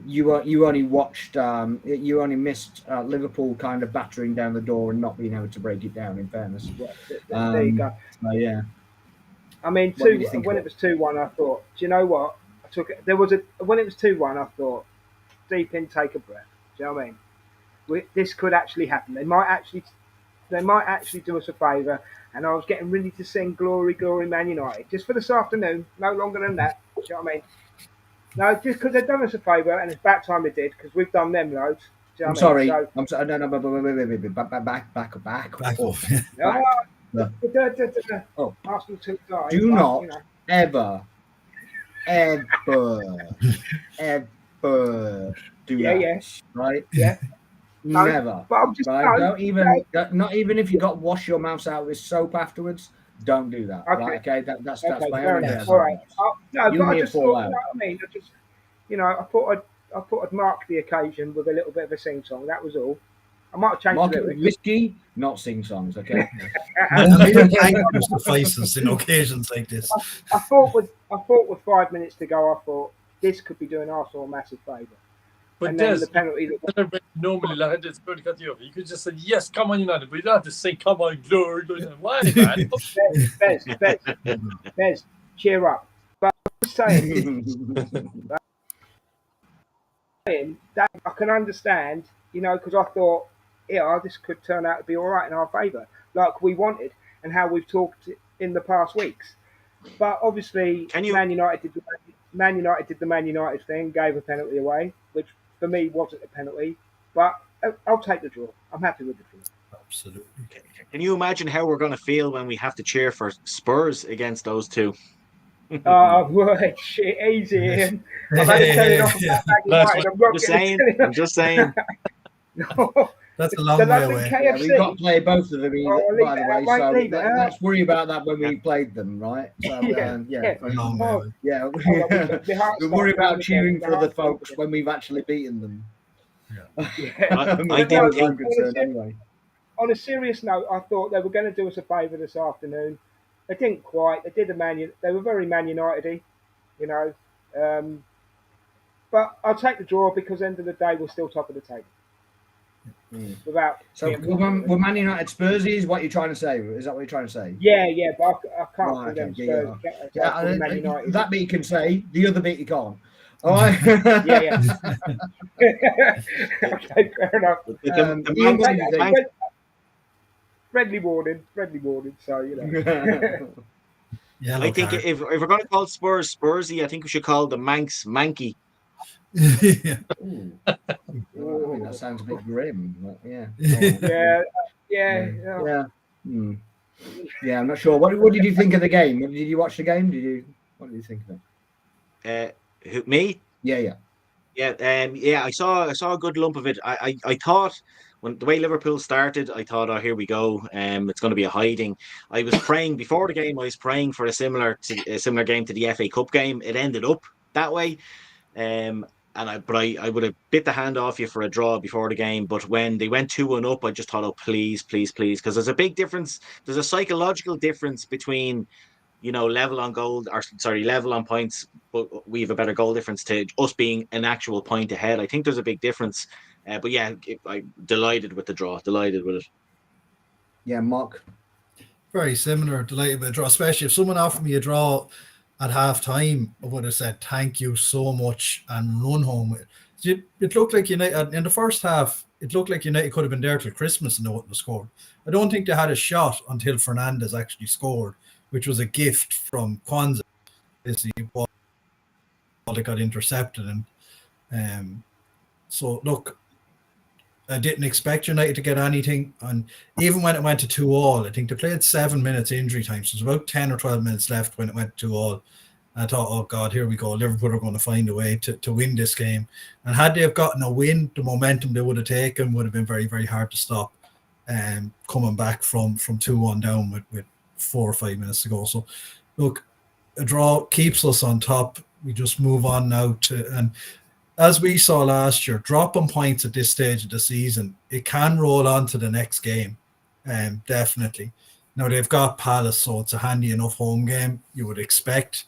you only watched. You only missed Liverpool kind of battering down the door and not being able to break it down. In fairness, There you go. Yeah. I mean, when it was 2-1, I thought, do you know what? When it was 2-1, I thought, deep in, take a breath. Do you know what I mean? This could actually happen. They might actually do us a favour. And I was getting ready to sing "Glory, Glory, Man United" just for this afternoon. No longer than that. Do you know what I mean? No, just because they've done us a favour, and it's about time they did, because we've done them loads. Do you know I'm sorry. So, I'm sorry. No, wait. Back off. Oh. Arsenal took time. Do not ever do that. Right? Yeah. Never. But I'm just right? Not even if you got to wash your mouth out with soap afterwards. Don't do that. Okay. Right? Okay. That's my fair only enough. All right. But I just thought, fall you know what I mean? I thought I'd mark the occasion with a little bit of a sing song. That was all. I might have changed Mark the it with lyrics. whiskey, not sing songs. Okay. Anger suffices in occasions like this. I thought with 5 minutes to go, I thought this could be doing Arsenal a massive favour. But And Des, then the penalty. normally, like, it's going to cut you off. You could just say, yes, come on, United. But you don't have to say, come on, glory. Why, man? Bez, cheer up. But I'm saying that I can understand, you know, because I thought, yeah, this could turn out to be all right in our favour, like we wanted, and how we've talked in the past weeks. But obviously, Can you? Man United did the Man United thing, gave a penalty away, which for me wasn't a penalty. But I'll take the draw. I'm happy with the draw. Absolutely. Can you imagine how we're going to feel when we have to cheer for Spurs against those two? Oh, right, shit, easy, Ian. I've had to tell it off Yeah, about Man United. I'm not Just going saying. to tell I'm just saying. No. that's a The long way London away. Yeah, KFC. we've got to play both of them, Oh, leave by the it way. out, mate, So leave it out. let's worry about that when we played them, right? So Yeah, yeah. A long way Oh, away. yeah, oh, look, my heart we'll worry stopped about again, cheering my for other heart stopped folks again. when we've actually beaten them. Yeah. I As did far as think- I'm concerned, anyway. On a serious note, I thought they were going to do us a favour this afternoon. They didn't quite. They did They were very Man United-y, you know. But I'll take the draw because end of the day we're still top of the table. Without So being were Man United Spursies? What are you trying to say? Is that what you're trying to say? yeah, but I can't call Right, them okay, Spurs. yeah. I can't Yeah, call them Man United. that bit you can say. The other bit you can't. All right. Yeah. Okay, fair enough. Ian, what do you think? Friendly warning. So you know. Yellow I think card. if we're going to call Spurs Spursy, I think we should call the Manx Manky. Yeah. Ooh. I mean, that sounds a bit grim, but yeah. Yeah. Yeah, I'm not sure. What did you think of the game? Did you watch the game? What did you think of it? Me? Yeah. Yeah. I saw a good lump of it. I thought when the way Liverpool started, I thought, oh, here we go. It's going to be a hiding. I was praying before the game. I was praying for a similar game to the FA Cup game. It ended up that way. I would have bit the hand off you for a draw before the game. But when they went 2-1 up, I just thought, oh, please, because there's a big difference. There's a psychological difference between, level on points, but we have a better goal difference to us being an actual point ahead. I think there's a big difference. But yeah, I'm delighted with the draw. Delighted with it. Yeah, Mark. Very similar. Delighted with a draw, especially if someone offered me a draw at half time, I would have said thank you so much and run home. It looked like United in the first half. It looked like United could have been there till Christmas and they wouldn't have scored. I don't think they had a shot until Fernandes actually scored, which was a gift from Kwanzaa. Ball that got intercepted, and so look, I didn't expect United to get anything. And even when it went to 2-2, I think they played 7 minutes injury time. So there's about 10 or 12 minutes left when it went to 2-2. I thought, oh God, here we go. Liverpool are going to find a way to win this game. And had they have gotten a win, the momentum they would have taken would have been very, very hard to stop. Coming back from 2-1 down with 4 or 5 minutes to go. So look, a draw keeps us on top. We just move on now and as we saw last year, dropping points at this stage of the season, it can roll on to the next game, definitely. Now, they've got Palace, so it's a handy enough home game, you would expect,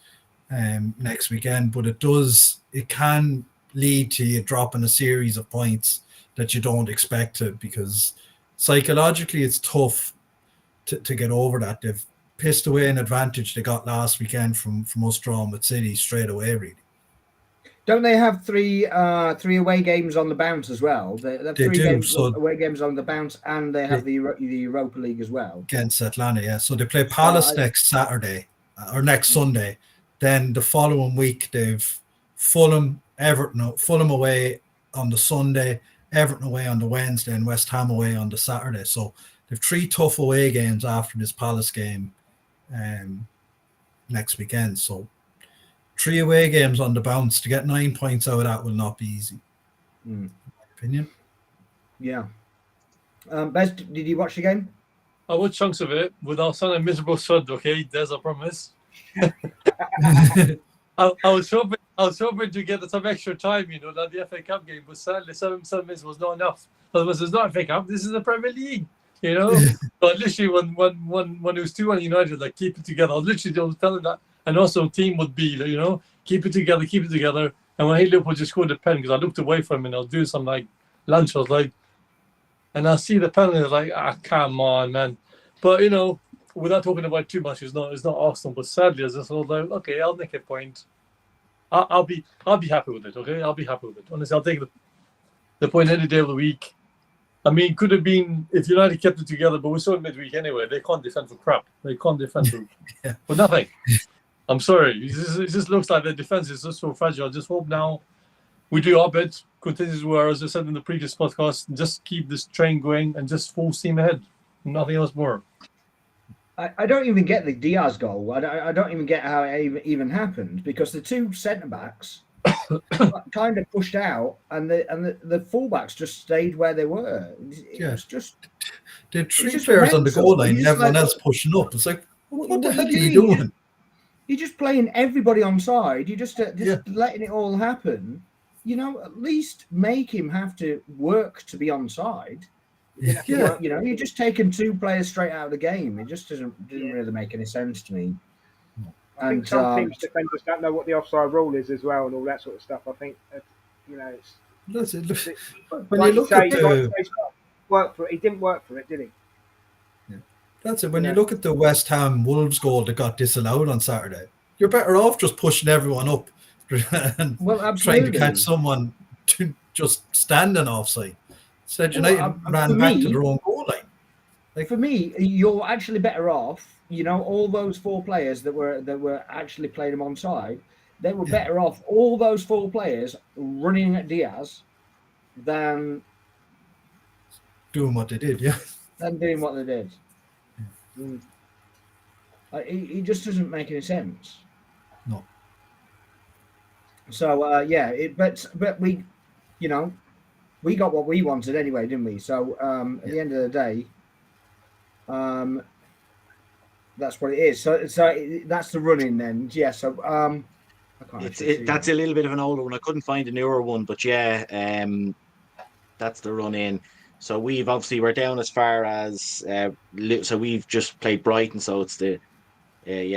next weekend, but it can lead to you dropping a series of points that you don't expect to, because psychologically it's tough to get over that. They've pissed away an advantage they got last weekend from us drawing with City straight away, really. Don't they have three away games on the bounce as well? They have They do, away games on the bounce, and they have the Europa League as well. Against Atlanta, yeah. So they play Palace next Saturday or next Sunday. Then the following week they've Fulham away on the Sunday, Everton away on the Wednesday, and West Ham away on the Saturday. So they've 3 tough away games after this Palace game next weekend. So 3 away games on the bounce. To get 9 points out of that will not be easy. In my opinion. Yeah. Bez, did you watch the game? I watched chunks of it without sounding miserable sod, okay? There's a promise. I was hoping to get some extra time, like the FA Cup game, but sadly 7 minutes was not enough. Otherwise, it's not FA Cup, this is the Premier League, But literally when it was 2-1 United, like, keep it together. I was telling that, and also team would be, keep it together. And when Liverpool just scored the pen, because I looked away from him and I was doing some lunch, I was like, and I see the penalty, I was like, come on, man. But without talking about it too much, it's not Arsenal. But sadly, I just thought, like, okay, I'll make a point. I'll be happy with it. Okay, I'll be happy with it. Honestly, I'll take the point any day of the week. I mean, could have been if United kept it together, but we're still in midweek anyway. They can't defend for crap. They can't defend for nothing. I'm sorry. It just looks like their defense is just so fragile. I just hope now we do our bit, continues where, as I said in the previous podcast, just keep this train going and just full steam ahead. Nothing else more. I don't even get the Diaz goal. I don't even get how it even happened, because the two centre-backs kind of pushed out and the full-backs just stayed where they were. It was just... They had three players on the goal line and everyone else pushing up. It's like, what the hell are you doing? You're just playing everybody on side. You're just letting it all happen. You know, at least make him have to work to be on side. Yeah. You know, you're just taking two players straight out of the game. It just didn't really make any sense to me. I think some teams defenders don't know what the offside rule is as well, and all that sort of stuff. I think That's it. When you look at work for it, he didn't work for it, did he? Yeah. That's it. When you look at the West Ham Wolves goal that got disallowed on Saturday, you're better off just pushing everyone up and trying to catch someone to just standing offside. Instead, United ran back to their own goal line. Like, for me, you're actually better off. You know, all those four players that were actually playing them on side, they were better off. All those four players running at Diaz than doing what they did. Than doing what they did. He just doesn't make any sense. No. So but we, you know, we got what we wanted anyway, didn't we? So at the end of the day, that's what it is. So that's the running then. Yeah. So that's a little bit of an older one. I couldn't find a newer one, but that's the run in. So we're down as far as so we've just played Brighton. So it's the and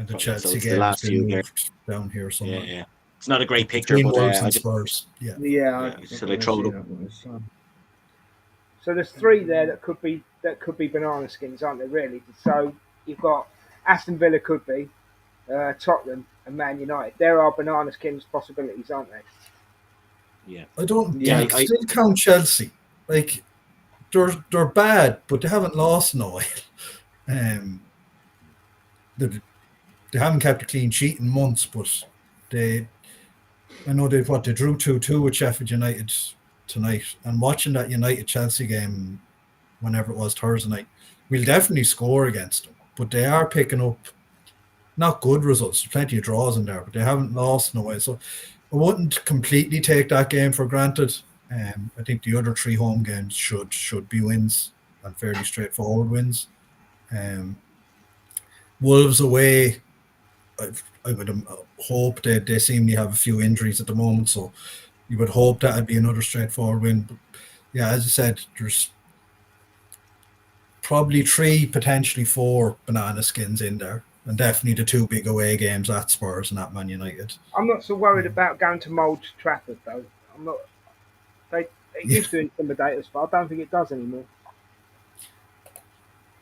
the Chelsea game last few moved down here somewhere. Yeah. It's not a great picture, but Spurs. So they trolled up. So there's three there that could be banana skins, aren't there? Really. So you've got Aston Villa, could be Tottenham, and Man United. There are banana skins possibilities, aren't they? Yeah. I don't. Yeah. I still count Chelsea. Like they're bad, but they haven't lost in a while. They haven't kept a clean sheet in months, but I know they drew 2-2 with Sheffield United tonight, and watching that United Chelsea game, whenever it was Thursday night, we'll definitely score against them. But they are picking up not good results. There's plenty of draws in there, but they haven't lost in a while. So I wouldn't completely take that game for granted. I think the other three home games should be wins, and fairly straightforward wins. Wolves away, I would hope that they seem to have a few injuries at the moment, so you would hope that would be another straightforward win. But yeah, as I said, there's probably 3, potentially 4 banana skins in there, and definitely the 2 big away games at Spurs and at Man United. I'm not so worried about going to Old Trafford though. I'm not. It used to intimidate us, but I don't think it does anymore.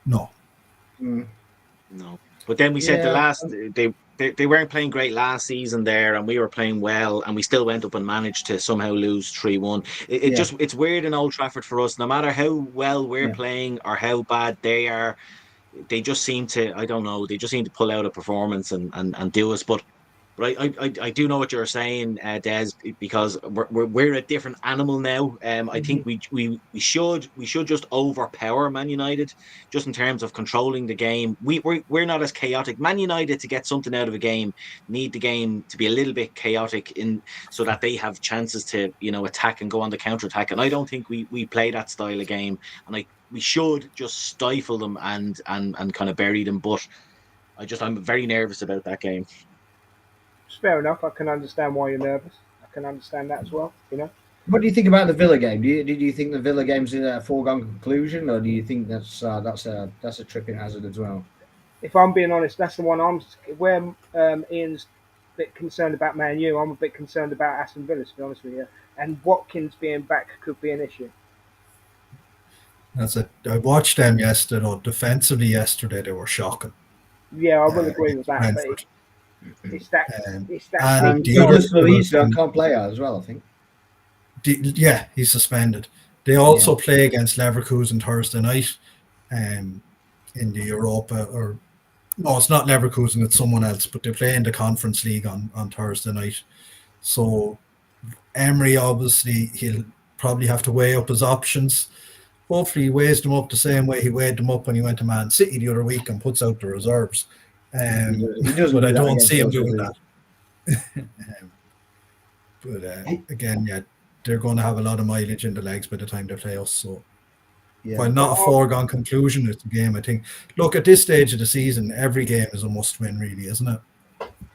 No. No. But then we said they weren't playing great last season there, and we were playing well, and we still went up and managed to somehow lose 3-1. It's weird in Old Trafford for us. No matter how well we're playing or how bad they are, they just seem to, I don't know, they just seem to pull out a performance and do us. But I do know what you're saying, Des, because we're a different animal now. I think we should just overpower Man United, just in terms of controlling the game. We're not as chaotic. Man United, to get something out of a game, need the game to be a little bit chaotic so that they have chances to attack and go on the counter attack. And I don't think we play that style of game. And we should just stifle them and kind of bury them. But I'm very nervous about that game. It's fair enough. I can understand why you're nervous. I can understand that as well. What do you think about the Villa game? Did you think the Villa game's a foregone conclusion, or do you think that's a tripping hazard as well? If I'm being honest, that's the one where Ian's a bit concerned about Man U. I'm a bit concerned about Aston Villa, to be honest with you. And Watkins being back could be an issue. That's it. I watched them yesterday. Defensively yesterday, they were shocking. Yeah, I will agree with that. But it's that. And Douglas Luiz can't play as well, I think. Yeah, he's suspended. They also play against Leverkusen Thursday night in the Europa, or no, it's not Leverkusen, it's someone else, but they play in the Conference League on Thursday night. So Emery, obviously, he'll probably have to weigh up his options. Hopefully he weighs them up the same way he weighed them up when he went to Man City the other week and puts out the reserves. He doesn't but do I that don't against see him us, doing does that. But again, they're going to have a lot of mileage in the legs by the time they play us. So while not a foregone conclusion, it's a game, I think. Look, at this stage of the season, every game is a must-win, really, isn't it?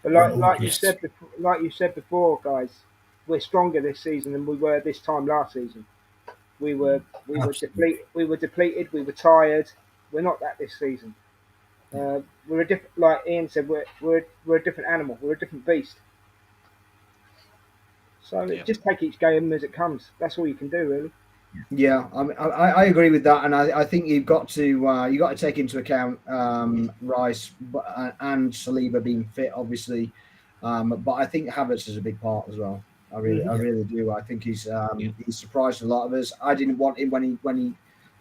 But like you said before, guys, we're stronger this season than we were this time last season. We were depleted. We were depleted. We were tired. We're not that this season. We're a different. Like Ian said, we're a different animal. We're a different beast. So just take each game as it comes. That's all you can do, really. Yeah, I agree with that, and I think you've got to take into account Rice and Saliba being fit, obviously, but I think Havertz is a big part as well. I really do. I think he's surprised a lot of us. I didn't want him when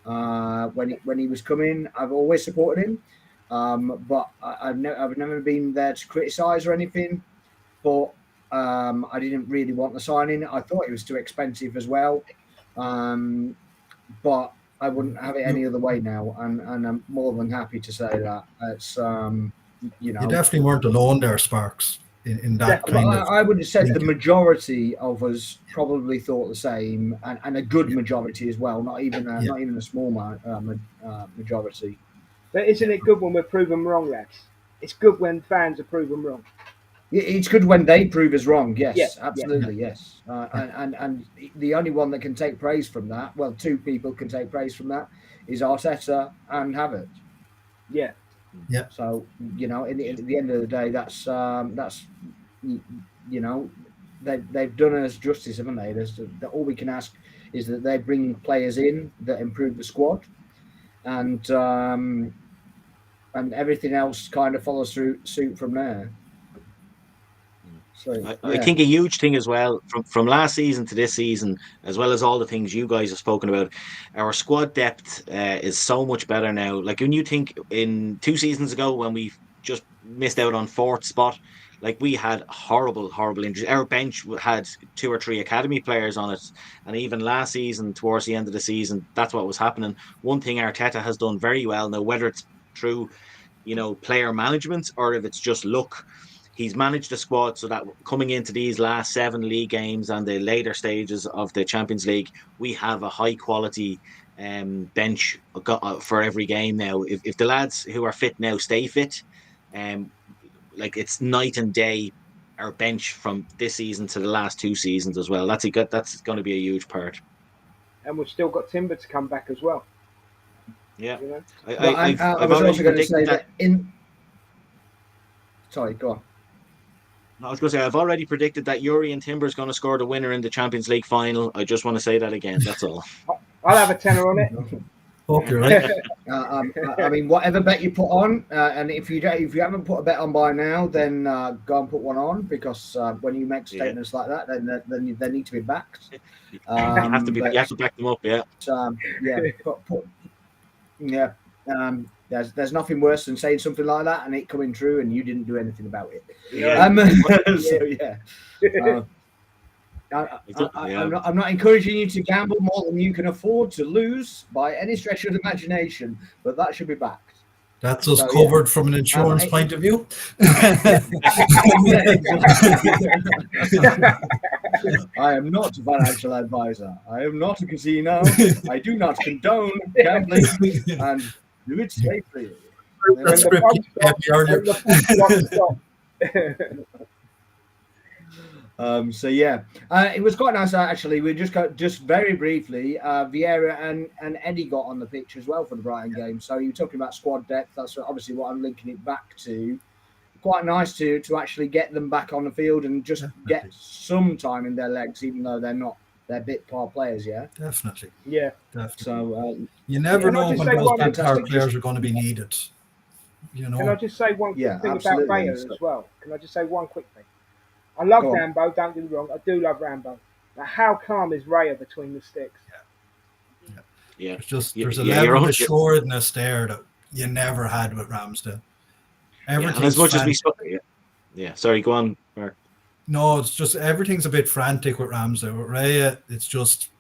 he was coming. I've always supported him, but I've never been there to criticise or anything. But I didn't really want the signing. I thought it was too expensive as well. But I wouldn't have it any other way now, and I'm more than happy to say that it's you definitely weren't alone there, Sparks. In that kind of, I would have said the majority of us probably thought the same, and a good majority as well. Not even a small majority. But isn't it good when we're proven wrong, lads? It's good when fans are proven wrong. It's good when they prove us wrong. Yes, absolutely, yes. And the only one that can take praise from that, well, two people can take praise from that, is Arteta and Havertz. Yeah. So at the end of the day, that's they've done us justice, haven't they? All we can ask is that they bring players in that improve the squad, and everything else kind of follows suit from there. So, I think a huge thing as well from last season to this season, as well as all the things you guys have spoken about, our squad depth is so much better now. Like when you think in 2 seasons ago when we just missed out on 4th spot, like we had horrible injuries. Our bench had 2 or 3 academy players on it, and even last season, towards the end of the season, that's what was happening. One thing Arteta has done very well now, whether it's through player management or if it's just luck. He's managed the squad so that coming into these last 7 league games and the later stages of the Champions League, we have a high quality bench for every game now. If the lads who are fit now stay fit, like it's night and day, our bench from this season to the last 2 seasons as well. That's going to be a huge part. And we've still got Timber to come back as well. Yeah. I was also going to say that Sorry, go on. I was going to say, I've already predicted that Yuri and Timber is going to score the winner in the Champions League final. I just want to say that again. That's all. I'll have a tenner on it. Hope you're right. I mean, whatever bet you put on, and if you haven't put a bet on by now, then go and put one on, because when you make statements like that, then they need to be backed. You have to back them up, yeah. There's nothing worse than saying something like that and it coming true and you didn't do anything about it. I'm not encouraging you to gamble more than you can afford to lose by any stretch of the imagination, but that should be backed. That's us covered from an insurance point of view. I am not a financial advisor. I am not a casino. I do not condone gambling and do it safely. That's it was quite nice actually. We just very briefly, Vieira and Eddie got on the pitch as well for the Brighton game. So you're talking about squad depth. That's obviously what I'm linking it back to. Quite nice to actually get them back on the field and just get some time in their legs, even though they're bit part players. Yeah, definitely. Yeah, definitely. So you never know when those bit part players are going to be needed. Can I just say one quick thing about Raya as well? Can I just say one quick thing? I love Rambo, don't get me wrong. I do love Rambo. Now, how calm is Raya between the sticks? Yeah, There's a yeah, you're level of on. assuredness there that you never had with Ramsdale. Yeah, and as Everything's much as we frantic. spoke, yeah. Sorry, go on, Mark. No, it's just everything's a bit frantic with Ramsdale. With Raya, it's just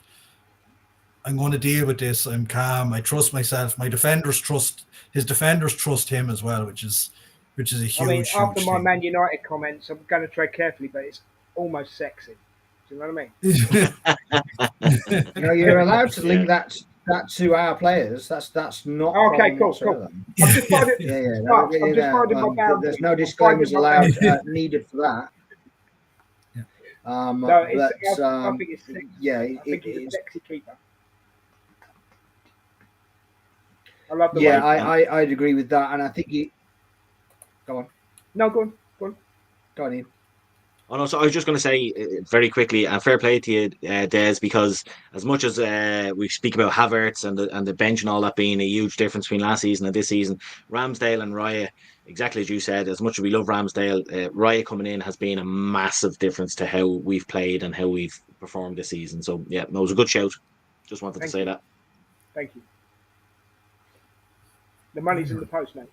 I'm going to deal with this. I'm calm. I trust myself. His defenders trust him as well, which is a I mean, huge, after huge my thing. Man United comments, I'm going to tread carefully, but it's almost sexy. Do you know what I mean? You're allowed to Yeah. link that to our players. That's not a Okay, problem cool. whatsoever. I'm just finding, Yeah. Mark, I'm just finding my boundaries. There's no I'm disclaimers finding my allowed boundaries. needed for that. No, But I think it's sexy. yeah, I think he's a it's sexy keeper. I love the yeah. way. I'd agree with that, and I think he. Go on, No, go on. go on, Ian. Oh no, so I was just going to say very quickly, and fair play to you, Des, because as much as we speak about Havertz and the bench and all that being a huge difference between last season and this season, Ramsdale and Raya, exactly as you said, as much as we love Ramsdale, Raya coming in has been a massive difference to how we've played and how we've performed this season. So yeah, no, it was a good shout. Just wanted to say that. Thank you. The money's in the post, mate.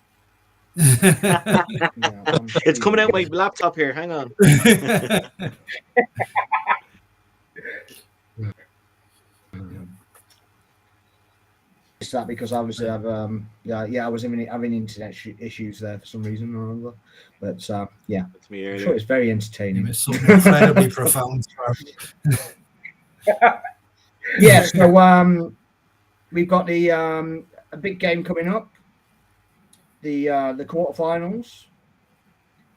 Yeah, It's coming out my laptop here. Hang on. It's that because obviously I was having internet issues there for some reason or another, but yeah, That's me I'm earlier. sure it's very You entertaining. missed something incredibly profound. Yeah, so we've got the a big game coming up, the quarterfinals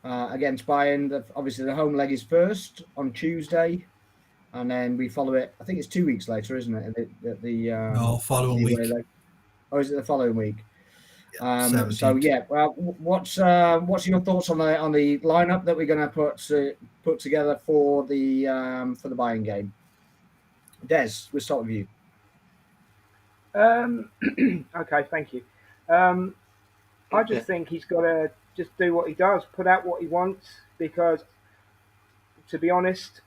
against Bayern. Obviously, the home leg is first on Tuesday, and then we follow it. I think it's 2 weeks later, isn't it? No, following the away week. leg. Or is it the following week? So 17th. yeah, well, what's your thoughts on the lineup that we're going to put together for the Bayern game? Des, we'll start with you. Okay, thank you. I just think he's got to just do what he does, put out what he wants, because, to be honest,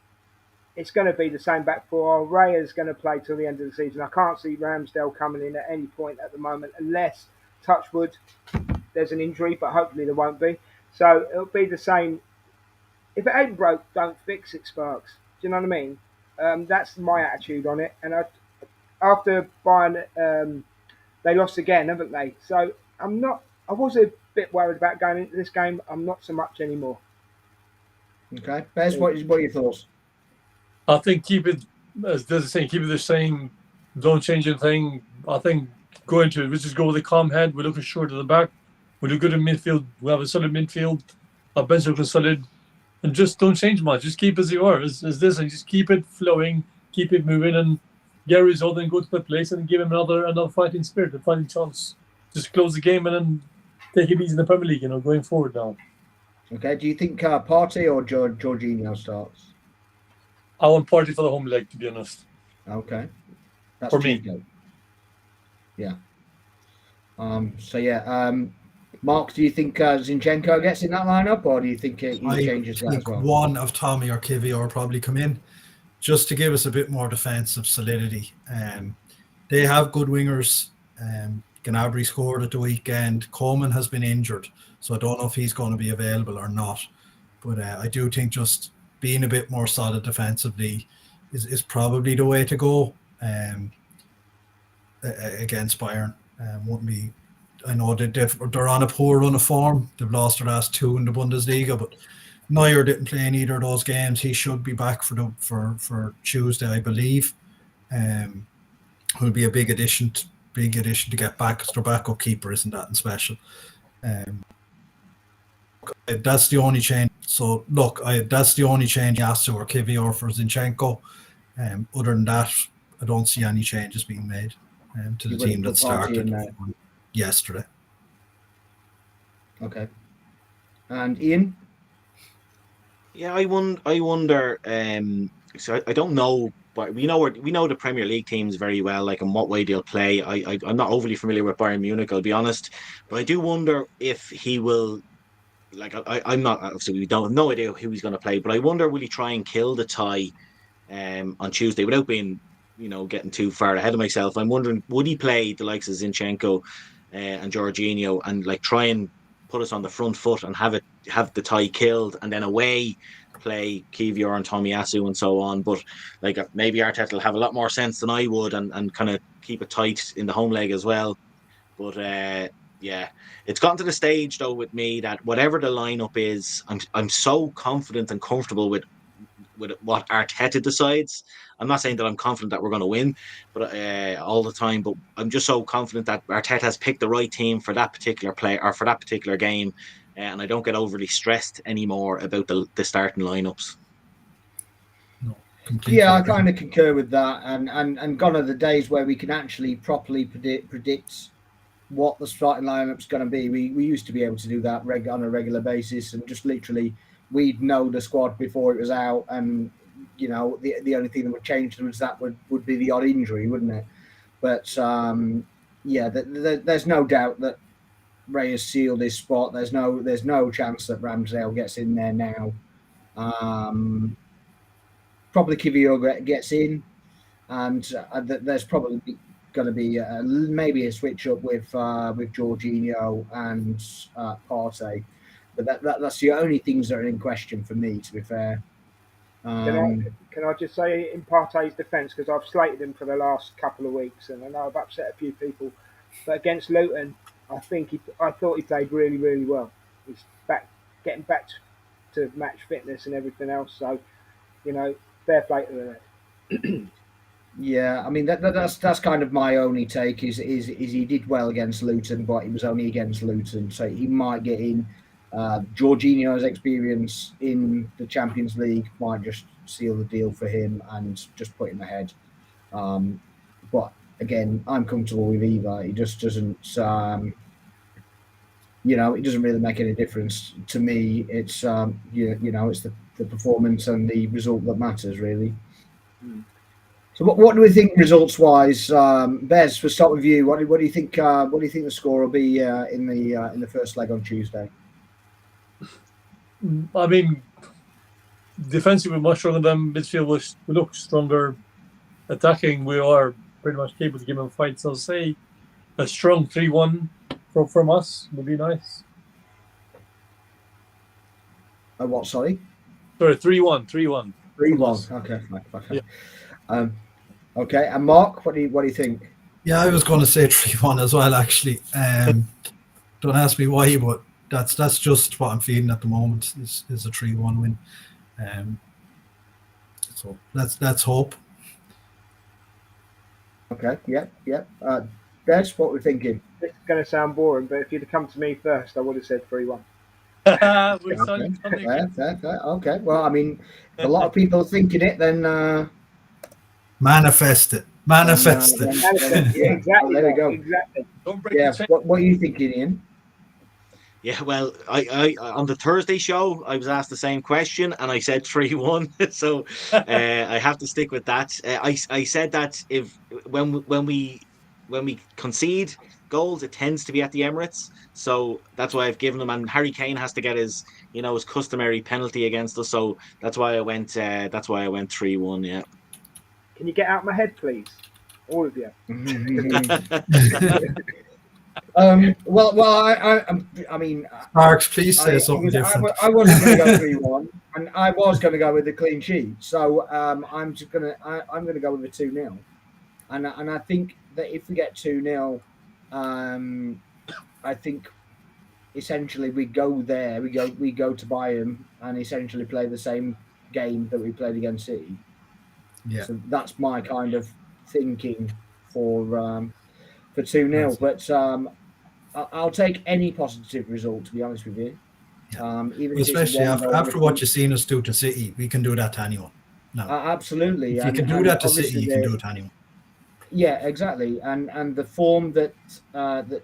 it's going to be the same back four. Raya's going to play till the end of the season. I can't see Ramsdale coming in at any point at the moment, unless, touchwood, there's an injury, but hopefully there won't be. So it'll be the same. If it ain't broke, don't fix it, Sparks. Do you know what I mean? That's my attitude on it. And after Bayern, they lost again, haven't they? So I was a bit worried about going into this game. I'm not so much anymore. Okay, Bez, what are your thoughts? I think keep it, as Des is saying, keep it the same. Don't change anything. I think go into it. We just go with a calm head. We're looking short at the back. We look good in midfield. We have a solid midfield. Our bench looking solid. And just don't change much. Just keep as you are. As this, and just keep it flowing, keep it moving, and get a result and go to the place and give him another fighting spirit, a fighting chance. Just close the game and then take it easy in the Premier League, going forward now. Okay, do you think Partey or Jorginho starts? I want Partey for the home leg, to be honest. Okay, that's For me. Tuesday. Yeah. So yeah, Mark, do you think Zinchenko gets in that lineup, or do you think he changes that as well? One of Tommy or Kivior probably come in just to give us a bit more defensive solidity. They have good wingers. Gnabry scored at the weekend. Coleman has been injured, so I don't know if he's going to be available or not. But I do think just being a bit more solid defensively is probably the way to go against Bayern. Wouldn't be. I know that they're on a poor run of form. They've lost their last two in the Bundesliga, but Neuer didn't play in either of those games. He should be back for Tuesday, I believe. Will be a big addition to get back, because their backup keeper isn't that special. That's the only change. So look, that's the only change Yasu or Kivior for Zinchenko. Other than that, I don't see any changes being made to the team that started yesterday. Okay. And Ian? Yeah, I wonder. So I don't know, but we know the Premier League teams very well, like in what way they'll play. I'm not overly familiar with Bayern Munich, I'll be honest, but I do wonder if he will. Like I'm not, obviously we don't have no idea who he's going to play, but I wonder will he try and kill the tie on Tuesday without being getting too far ahead of myself. I'm wondering, would he play the likes of Zinchenko and Jorginho and like try and put us on the front foot and have the tie killed, and then away play Kivior and Tomiyasu and so on. But like maybe Arteta will have a lot more sense than I would, and kind of keep it tight in the home leg as well. But yeah, it's gotten to the stage though with me that whatever the lineup is, I'm so confident and comfortable with what Arteta decides. I'm not saying that I'm confident that we're going to win, but all the time. But I'm just so confident that Arteta has picked the right team for that particular play or for that particular game, and I don't get overly stressed anymore about the starting lineups. No, completely. Yeah, I kind of concur with that, and gone are the days where we can actually properly predict what the starting lineup's going to be. We used to be able to do that on a regular basis, and just literally we'd know the squad before it was out, and the only thing that would change was that would be the odd injury, wouldn't it? But yeah, there's no doubt that Ray has sealed his spot. There's no chance that Ramsdale gets in there now. Probably Kivior gets in, and there's probably going to be maybe a switch up with Jorginho and Partey, but that's the only things that are in question for me, to be fair. Can I just say in Partey's defence, because I've slated him for the last couple of weeks, and I know I've upset a few people, but against Luton, I thought he played really, really well. He's getting back to match fitness and everything else. So, fair play to the Yeah, I mean that's kind of my only take is he did well against Luton, but he was only against Luton, so he might get in. Jorginho's experience in the Champions League might just seal the deal for him and just put him ahead. But again, I'm comfortable with either. He just doesn't, it doesn't really make any difference to me. It's it's the performance and the result that matters, really. So what do we think results wise? Bez, we'll start with you. What do you think? What do you think the score will be in the first leg on Tuesday? I mean, defensive we're much stronger than midfield. We look stronger. Attacking, we are pretty much capable to give them a fight. So say a strong 3-1 from us would be nice. What? Sorry. Sorry, 3-1. 3-1. 3-1. Okay. Yeah. Okay. And Mark, what do you think? Yeah, I was going to say 3-1 as well. Actually, don't ask me why, but that's just what I'm feeling at the moment. Is a 3-1 win. So let's hope. Okay. Yeah. Des, what we're thinking? This is going to sound boring, but if you'd have come to me first, I would have said 3-1. Okay. Well, I mean, if a lot of people are thinking it, then manifest it. Yeah, exactly. There we go. Exactly. What are you thinking, Ian? Yeah, well, I on the Thursday show, I was asked the same question, and I said 3-1. So I have to stick with that. I said that when we concede goals, it tends to be at the Emirates. So that's why I've given them. And Harry Kane has to get his customary penalty against us. So that's why I went 3-1. Yeah. Can you get out of my head, please, all of you? I mean, Sparks, please say something different. I wasn't going to go 3-1, and I was going to go with the clean sheet. So I'm going to go with a 2-0, and I think that if we get 2-0, I think essentially we go there, we go to Bayern and essentially play the same game that we played against City. Yeah. So that's my kind of thinking for 2-0. But I'll take any positive result, to be honest with you. Yeah. Even especially after what you've seen us do to City, we can do that to anyone. No, absolutely. If you can do that to City, you can do it to anyone. Yeah, exactly. And the form that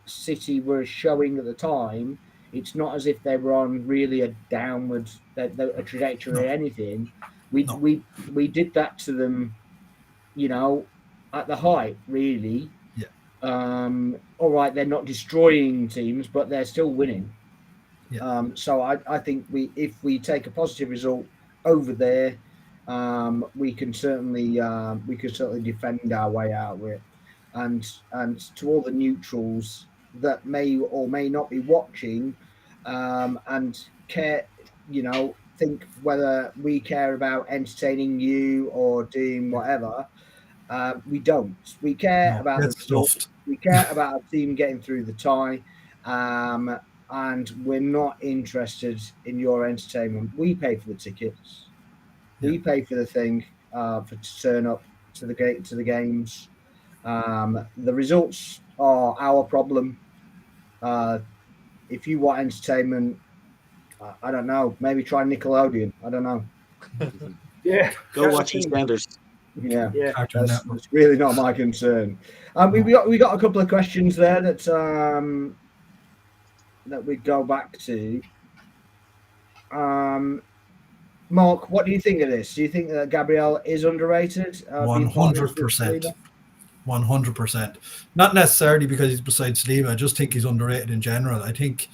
City were showing at the time, it's not as if they were on really a downward a trajectory or anything. We did that to them, at the height, really. Yeah. All right, they're not destroying teams, but they're still winning. Yeah. So I think if we take a positive result over there, we can certainly defend our way out of it. And to all the neutrals that may or may not be watching, and care, think whether we care about entertaining you or doing whatever. We don't. We care No, about the get result. stuffed. We care about our team getting through the tie, and we're not interested in your entertainment. We pay for the tickets. We pay for the thing to turn up to the games. The results are our problem. If you want entertainment, I don't know. Maybe try Nickelodeon. I don't know. Yeah. Go watch EastEnders. Yeah, Yeah. Cartoon that's Network. really not my concern. We got a couple of questions there that we go back to. Mark, what do you think of this? Do you think that Gabrielle is underrated? Being partners with 100%. Saliba? 100%. Not necessarily because he's beside Saliba. I just think he's underrated in general. I think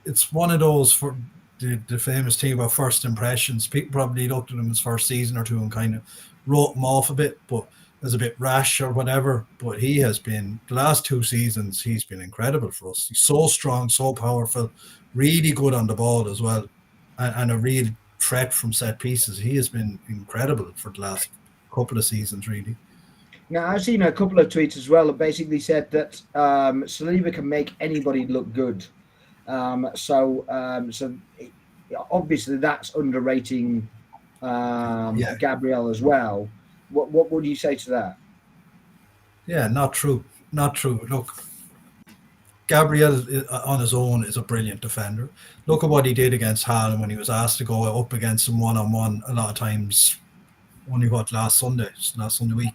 it's one of those, for the famous thing about first impressions. People probably looked at him his first season or two and kind of wrote him off a bit, but as a bit rash or whatever. But he has been, the last 2 seasons, he's been incredible for us. He's so strong, so powerful, really good on the ball as well, and a real threat from set pieces. He has been incredible for the last couple of seasons, really. Now, I've seen a couple of tweets as well that basically said that Saliba can make anybody look good. So obviously that's underrating Gabrielle as well. What would you say to that? Yeah, not true. Not true. Look, Gabriel on his own is a brilliant defender. Look at what he did against Haaland when he was asked to go up against him one-on-one a lot of times. Only last Sunday week.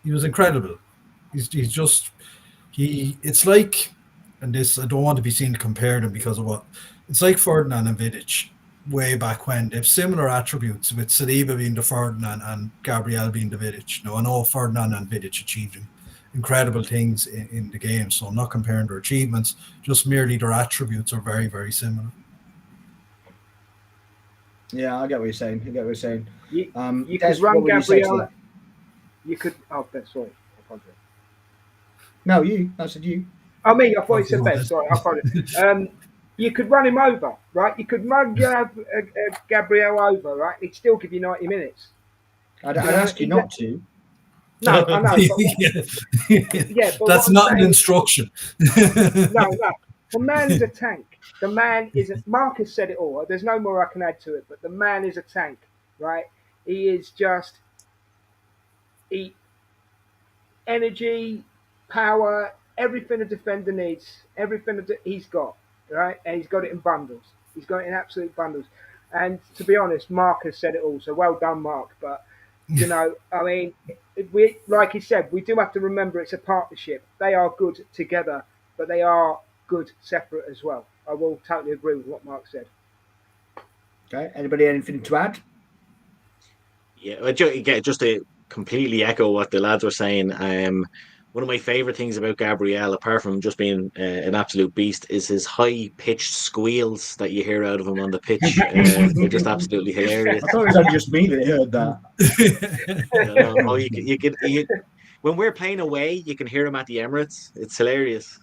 He was incredible. It's like, and this, I don't want to be seen to compare them because of what, it's like Ferdinand and Vidic way back when. They have similar attributes, with Saliba being the Ferdinand and Gabriel being the Vidic. Now, I know Ferdinand and Vidic achieved incredible things in the game, so I'm not comparing their achievements, just merely their attributes are very, very similar. Yeah, I get what you're saying. You Des, could run what would you say to Gabrielle. that? You could. Oh, Ben, sorry. I apologize. No, you. I said you. Oh, me. I thought you said Ben. Sorry, I apologize. You could run him over, right? You could run Gabrielle over, right? He'd still give you 90 minutes. I'd ask you not to. No, I know. But That's not an instruction. No. The man is a tank. The man is Marcus said it all. There's no more I can add to it, but the man is a tank, right? He is just energy, power, everything a defender needs, everything he's got, right? And he's got it in bundles. He's got it in absolute bundles. And to be honest, Marcus said it all. So well done, Mark. But I mean, we, like he said, we do have to remember it's a partnership. They are good together, but they are good separate as well. I will totally agree with what Mark said. Okay. Anybody anything to add? Yeah, just to completely echo what the lads were saying. One of my favourite things about Gabriel, apart from just being an absolute beast, is his high-pitched squeals that you hear out of him on the pitch. They're just absolutely hilarious. I thought it was only just me that heard that. When we're playing away, you can hear him at the Emirates. It's hilarious.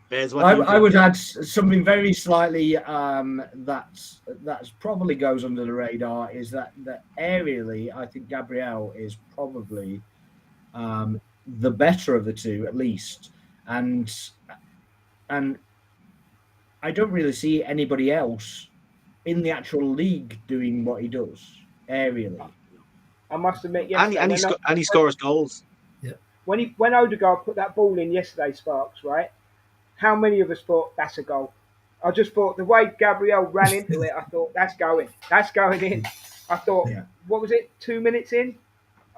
Bez, I would add something very slightly that's probably goes under the radar, is that aerially, I think Gabriel is probably the better of the two, at least, and I don't really see anybody else in the actual league doing what he does aerially. I must admit, yesterday, and he scores goals. Yeah. When Odegaard put that ball in yesterday, Sparks, right? How many of us thought that's a goal? I just thought the way Gabriel ran into it, I thought that's going in. I thought, What was it? 2 minutes in?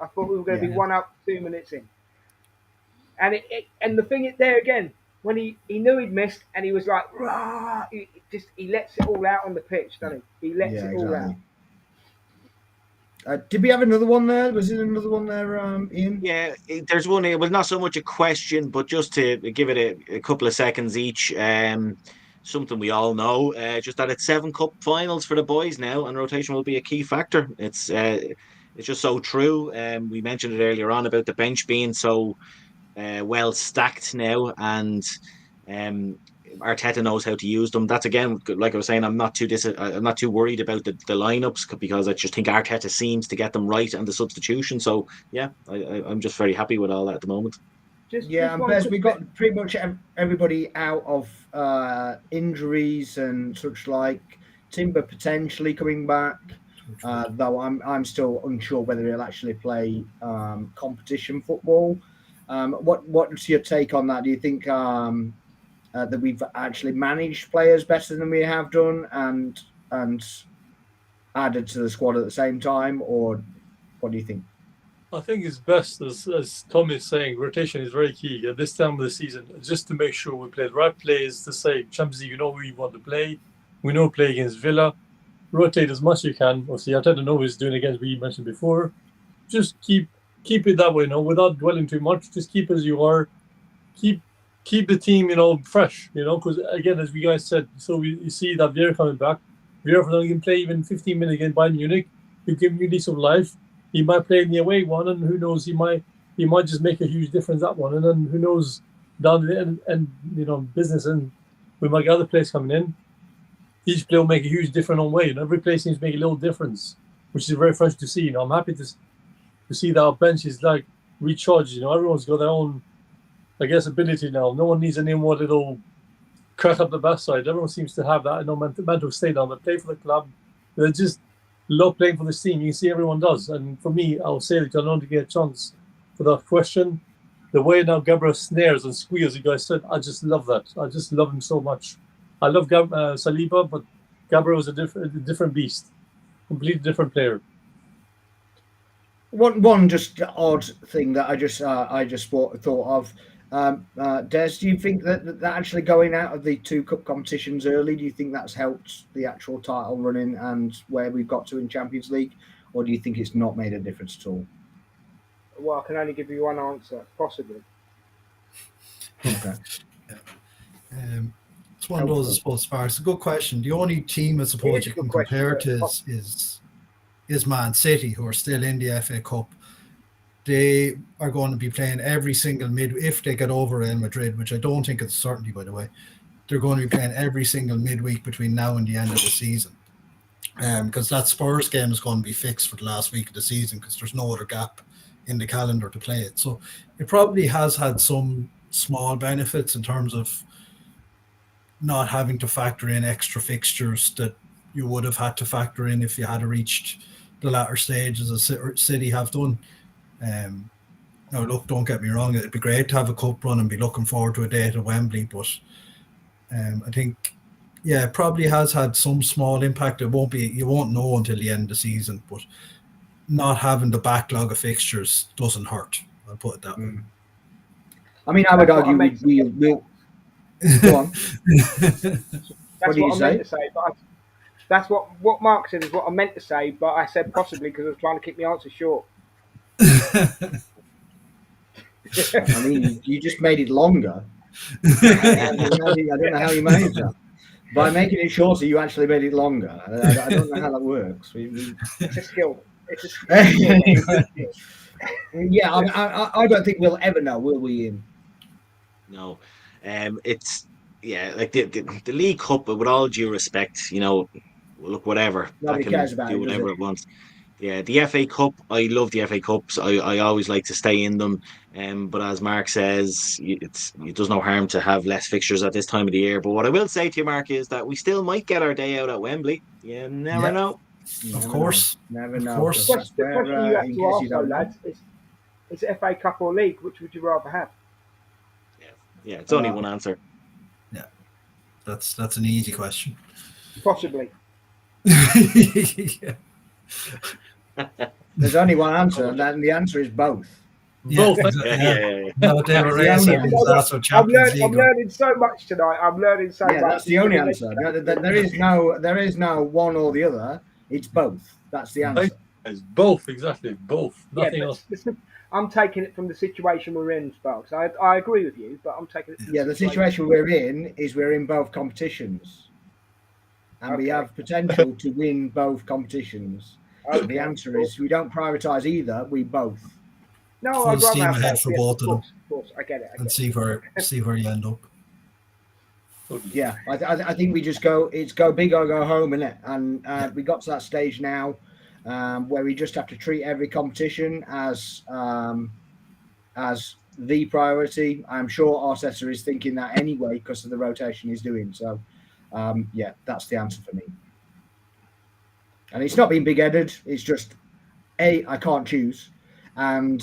I thought we were going to be 1-up 2 minutes in. And the thing is there again, when he knew he'd missed and he was like, rah, he lets it all out on the pitch, doesn't he? He lets it all out. Did we have another one there? Was there another one there, Ian? Yeah, there's one. It was not so much a question, but just to give it a couple of seconds each. something we all know. Just that it's 7 cup finals for the boys now, and rotation will be a key factor. It's just so true. We mentioned it earlier on about the bench being so well stacked now, and Arteta knows how to use them. That's again, like I was saying, I'm not too worried about the lineups, because I just think Arteta seems to get them right and the substitution. So yeah, I'm just very happy with all that at the moment. Yeah, and Bez, we got pretty much everybody out of injuries and such like. Timber potentially coming back, though I'm still unsure whether he'll actually play competition football. What's your take on that? Do you think that we've actually managed players better than we have done and added to the squad at the same time, or what do you think? I think it's best, as Tom is saying, rotation is very key at this time of the season, just to make sure we play the right players to say, Champions League, who we want to play. We know play against Villa. Rotate as much as you can. Obviously, I don't know what he's doing against, we mentioned before. Just keep it that way, without dwelling too much. Just keep as you are. Keep the team, fresh, because again, as we guys said, so you see that Vieira coming back. Vieira can play even 15 minutes against Bayern Munich. You give him new lease of life. He might play in the away one, and who knows, he might just make a huge difference that one. And then who knows, down the end, business, and we might get other players coming in. Each player will make a huge difference on way. Every player seems to make a little difference, which is very fresh to see. I'm happy to see that our bench is like recharged. Everyone's got their own, ability now. No one needs any more little crack up the backside. Everyone seems to have that mental state now. They play for the club. They just love playing for this team. You can see everyone does. And for me, I'll say that I don't get a chance for that question. The way now Gabriel snares and squeals, you guys said, I just love that. I just love him so much. I love Saliba, but Gabriel was a different beast, completely different player. One just odd thing that I just thought of. Des, do you think that actually going out of the 2 cup competitions early, do you think that's helped the actual title running and where we've got to in Champions League, or do you think it's not made a difference at all? Well, I can only give you one answer, possibly. Okay. It's one of those, I suppose, Sparks. It's a good question. The only team, I suppose, you can compare to is Man City, who are still in the FA Cup. They are going to be playing every single if they get over Real Madrid, which I don't think it's a certainty, by the way. They're going to be playing every single midweek between now and the end of the season. Because that Spurs game is going to be fixed for the last week of the season, because there's no other gap in the calendar to play it. So it probably has had some small benefits in terms of not having to factor in extra fixtures that you would have had to factor in if you had reached the latter stages as City have done. Now, look, don't get me wrong, it'd be great to have a cup run and be looking forward to a day at Wembley, but I think, it probably has had some small impact. You won't know until the end of the season, but not having the backlog of fixtures doesn't hurt. I'll put it that way. I mean, I would argue we'll go on. That's what I meant to say, but that's what Mark said is what I meant to say, but I said possibly because I was trying to keep my answer short. I mean, you just made it longer. I don't know how you managed that. By making it shorter, you actually made it longer. I don't know how that works. It's a skill. Yeah, I don't think we'll ever know, will we, Ian? No. It's like the League Cup, with all due respect, look, whatever. Nobody cares about do whatever it wants. Yeah, the FA Cup, I love the FA Cups. I always like to stay in them. But as Mark says, it does no harm to have less fixtures at this time of the year. But what I will say to you, Mark, is that we still might get our day out at Wembley. You never know. Of course. Never know. Of course. The question you have to ask, though, lads, is FA Cup or League? Which would you rather have? Yeah, it's only one answer. Yeah, that's an easy question. Possibly. Yeah. There's only one answer, and the answer is both. Both. Yeah. No, David Ray said he's also I'm Champions League. learning so much tonight. I'm learning so much. That's the only answer. There is no one or the other. It's both. That's the answer. It's both, exactly, both. Nothing else. I'm taking it from the situation we're in, Sparks. I agree with you, but I'm taking it. From Yeah, the situation we're in is we're in both competitions, and we have potential to win both competitions. So the answer is we don't prioritise either. We both. No, Full I'd rather steam have ahead both. for Yes, both of them. Of course, I get it. And see where you end up. Yeah, I think we just go. It's go big or go home, innit? And we got to that stage now where we just have to treat every competition as the priority. I'm sure Arteta is thinking that anyway because of the rotation he's doing. So, yeah, that's the answer for me. And it's not being big-headed. It's just A, I can't choose, and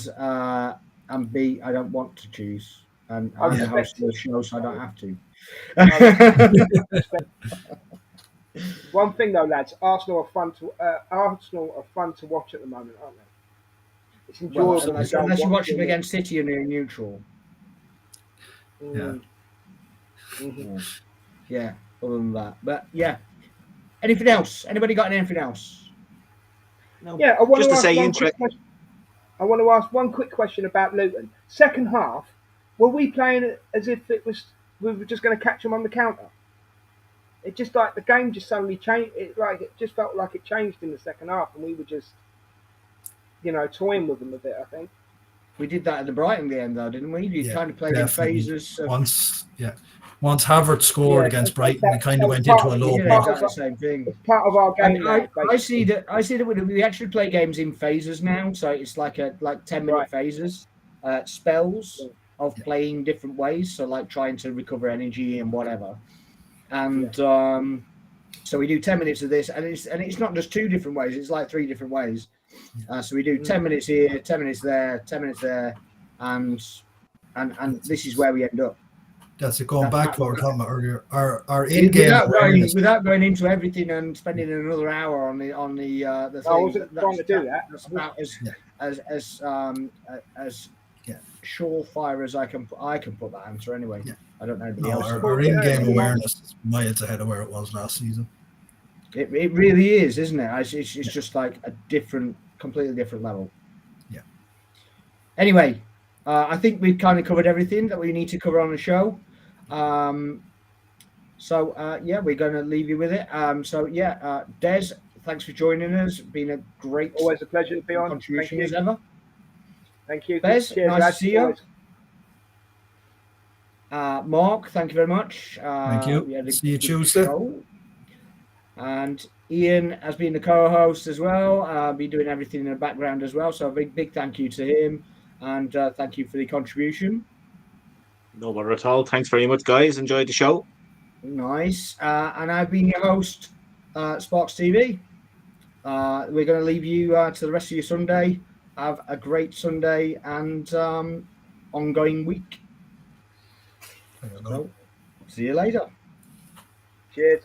B, I don't want to choose. And I'm the host of the show, so I don't have to. One thing though, lads, Arsenal are fun to watch at the moment, aren't they? It's enjoyable. Well, unless you watch them against City and they're neutral. Yeah. Mm-hmm. Yeah. Other than that, but yeah. Anything else? Anybody got anything else? No. Yeah, I want Just to to ask say, one quick question. I want to ask one quick question about Luton. Second half, were we playing as if we were just going to catch them on the counter? It just like the game just suddenly changed. It just felt like it changed in the second half, and we were just, toying with them a bit. I think we did that at the Brighton game, though, didn't we? You kind of played in phases. Once Havertz scored against Brighton, we kind of went into a low block. Exactly the same thing. It's part of our game. I see that we actually play games in phases now, so it's like 10-minute phases, spells of playing different ways. So like trying to recover energy and whatever. And so we do 10 minutes of this, and it's not just 2 different ways; it's like 3 different ways. So we do 10 minutes here, 10 minutes there, 10 minutes there, and this is where we end up. That's it. Going back to what we were talking about earlier, our in-game awareness. Without going into everything and spending another hour on the thing. I wasn't trying to do that. That's about as surefire as I can put that answer anyway. Yeah. I don't know anybody else. Our in-game awareness is miles ahead of where it was last season. It really is, isn't it? It's just like a completely different level. Yeah. Anyway, I think we've kind of covered everything that we need to cover on the show. So we're going to leave you with it. Des, thanks for joining us. Been a great, always a pleasure to be on. Contribution as ever. Thank you. Bez, cheers, nice lads. to see you. Mark, thank you very much. Thank you. See you Tuesday. Show. And Ian has been the co-host as well. Been doing everything in the background as well. So a big thank you to him, and thank you for the contribution. No bother at all. Thanks very much, guys. Enjoyed the show. Nice. And I've been your host, Sparks TV. We're going to leave you to the rest of your Sunday. Have a great Sunday and ongoing week. So, see you later. Cheers.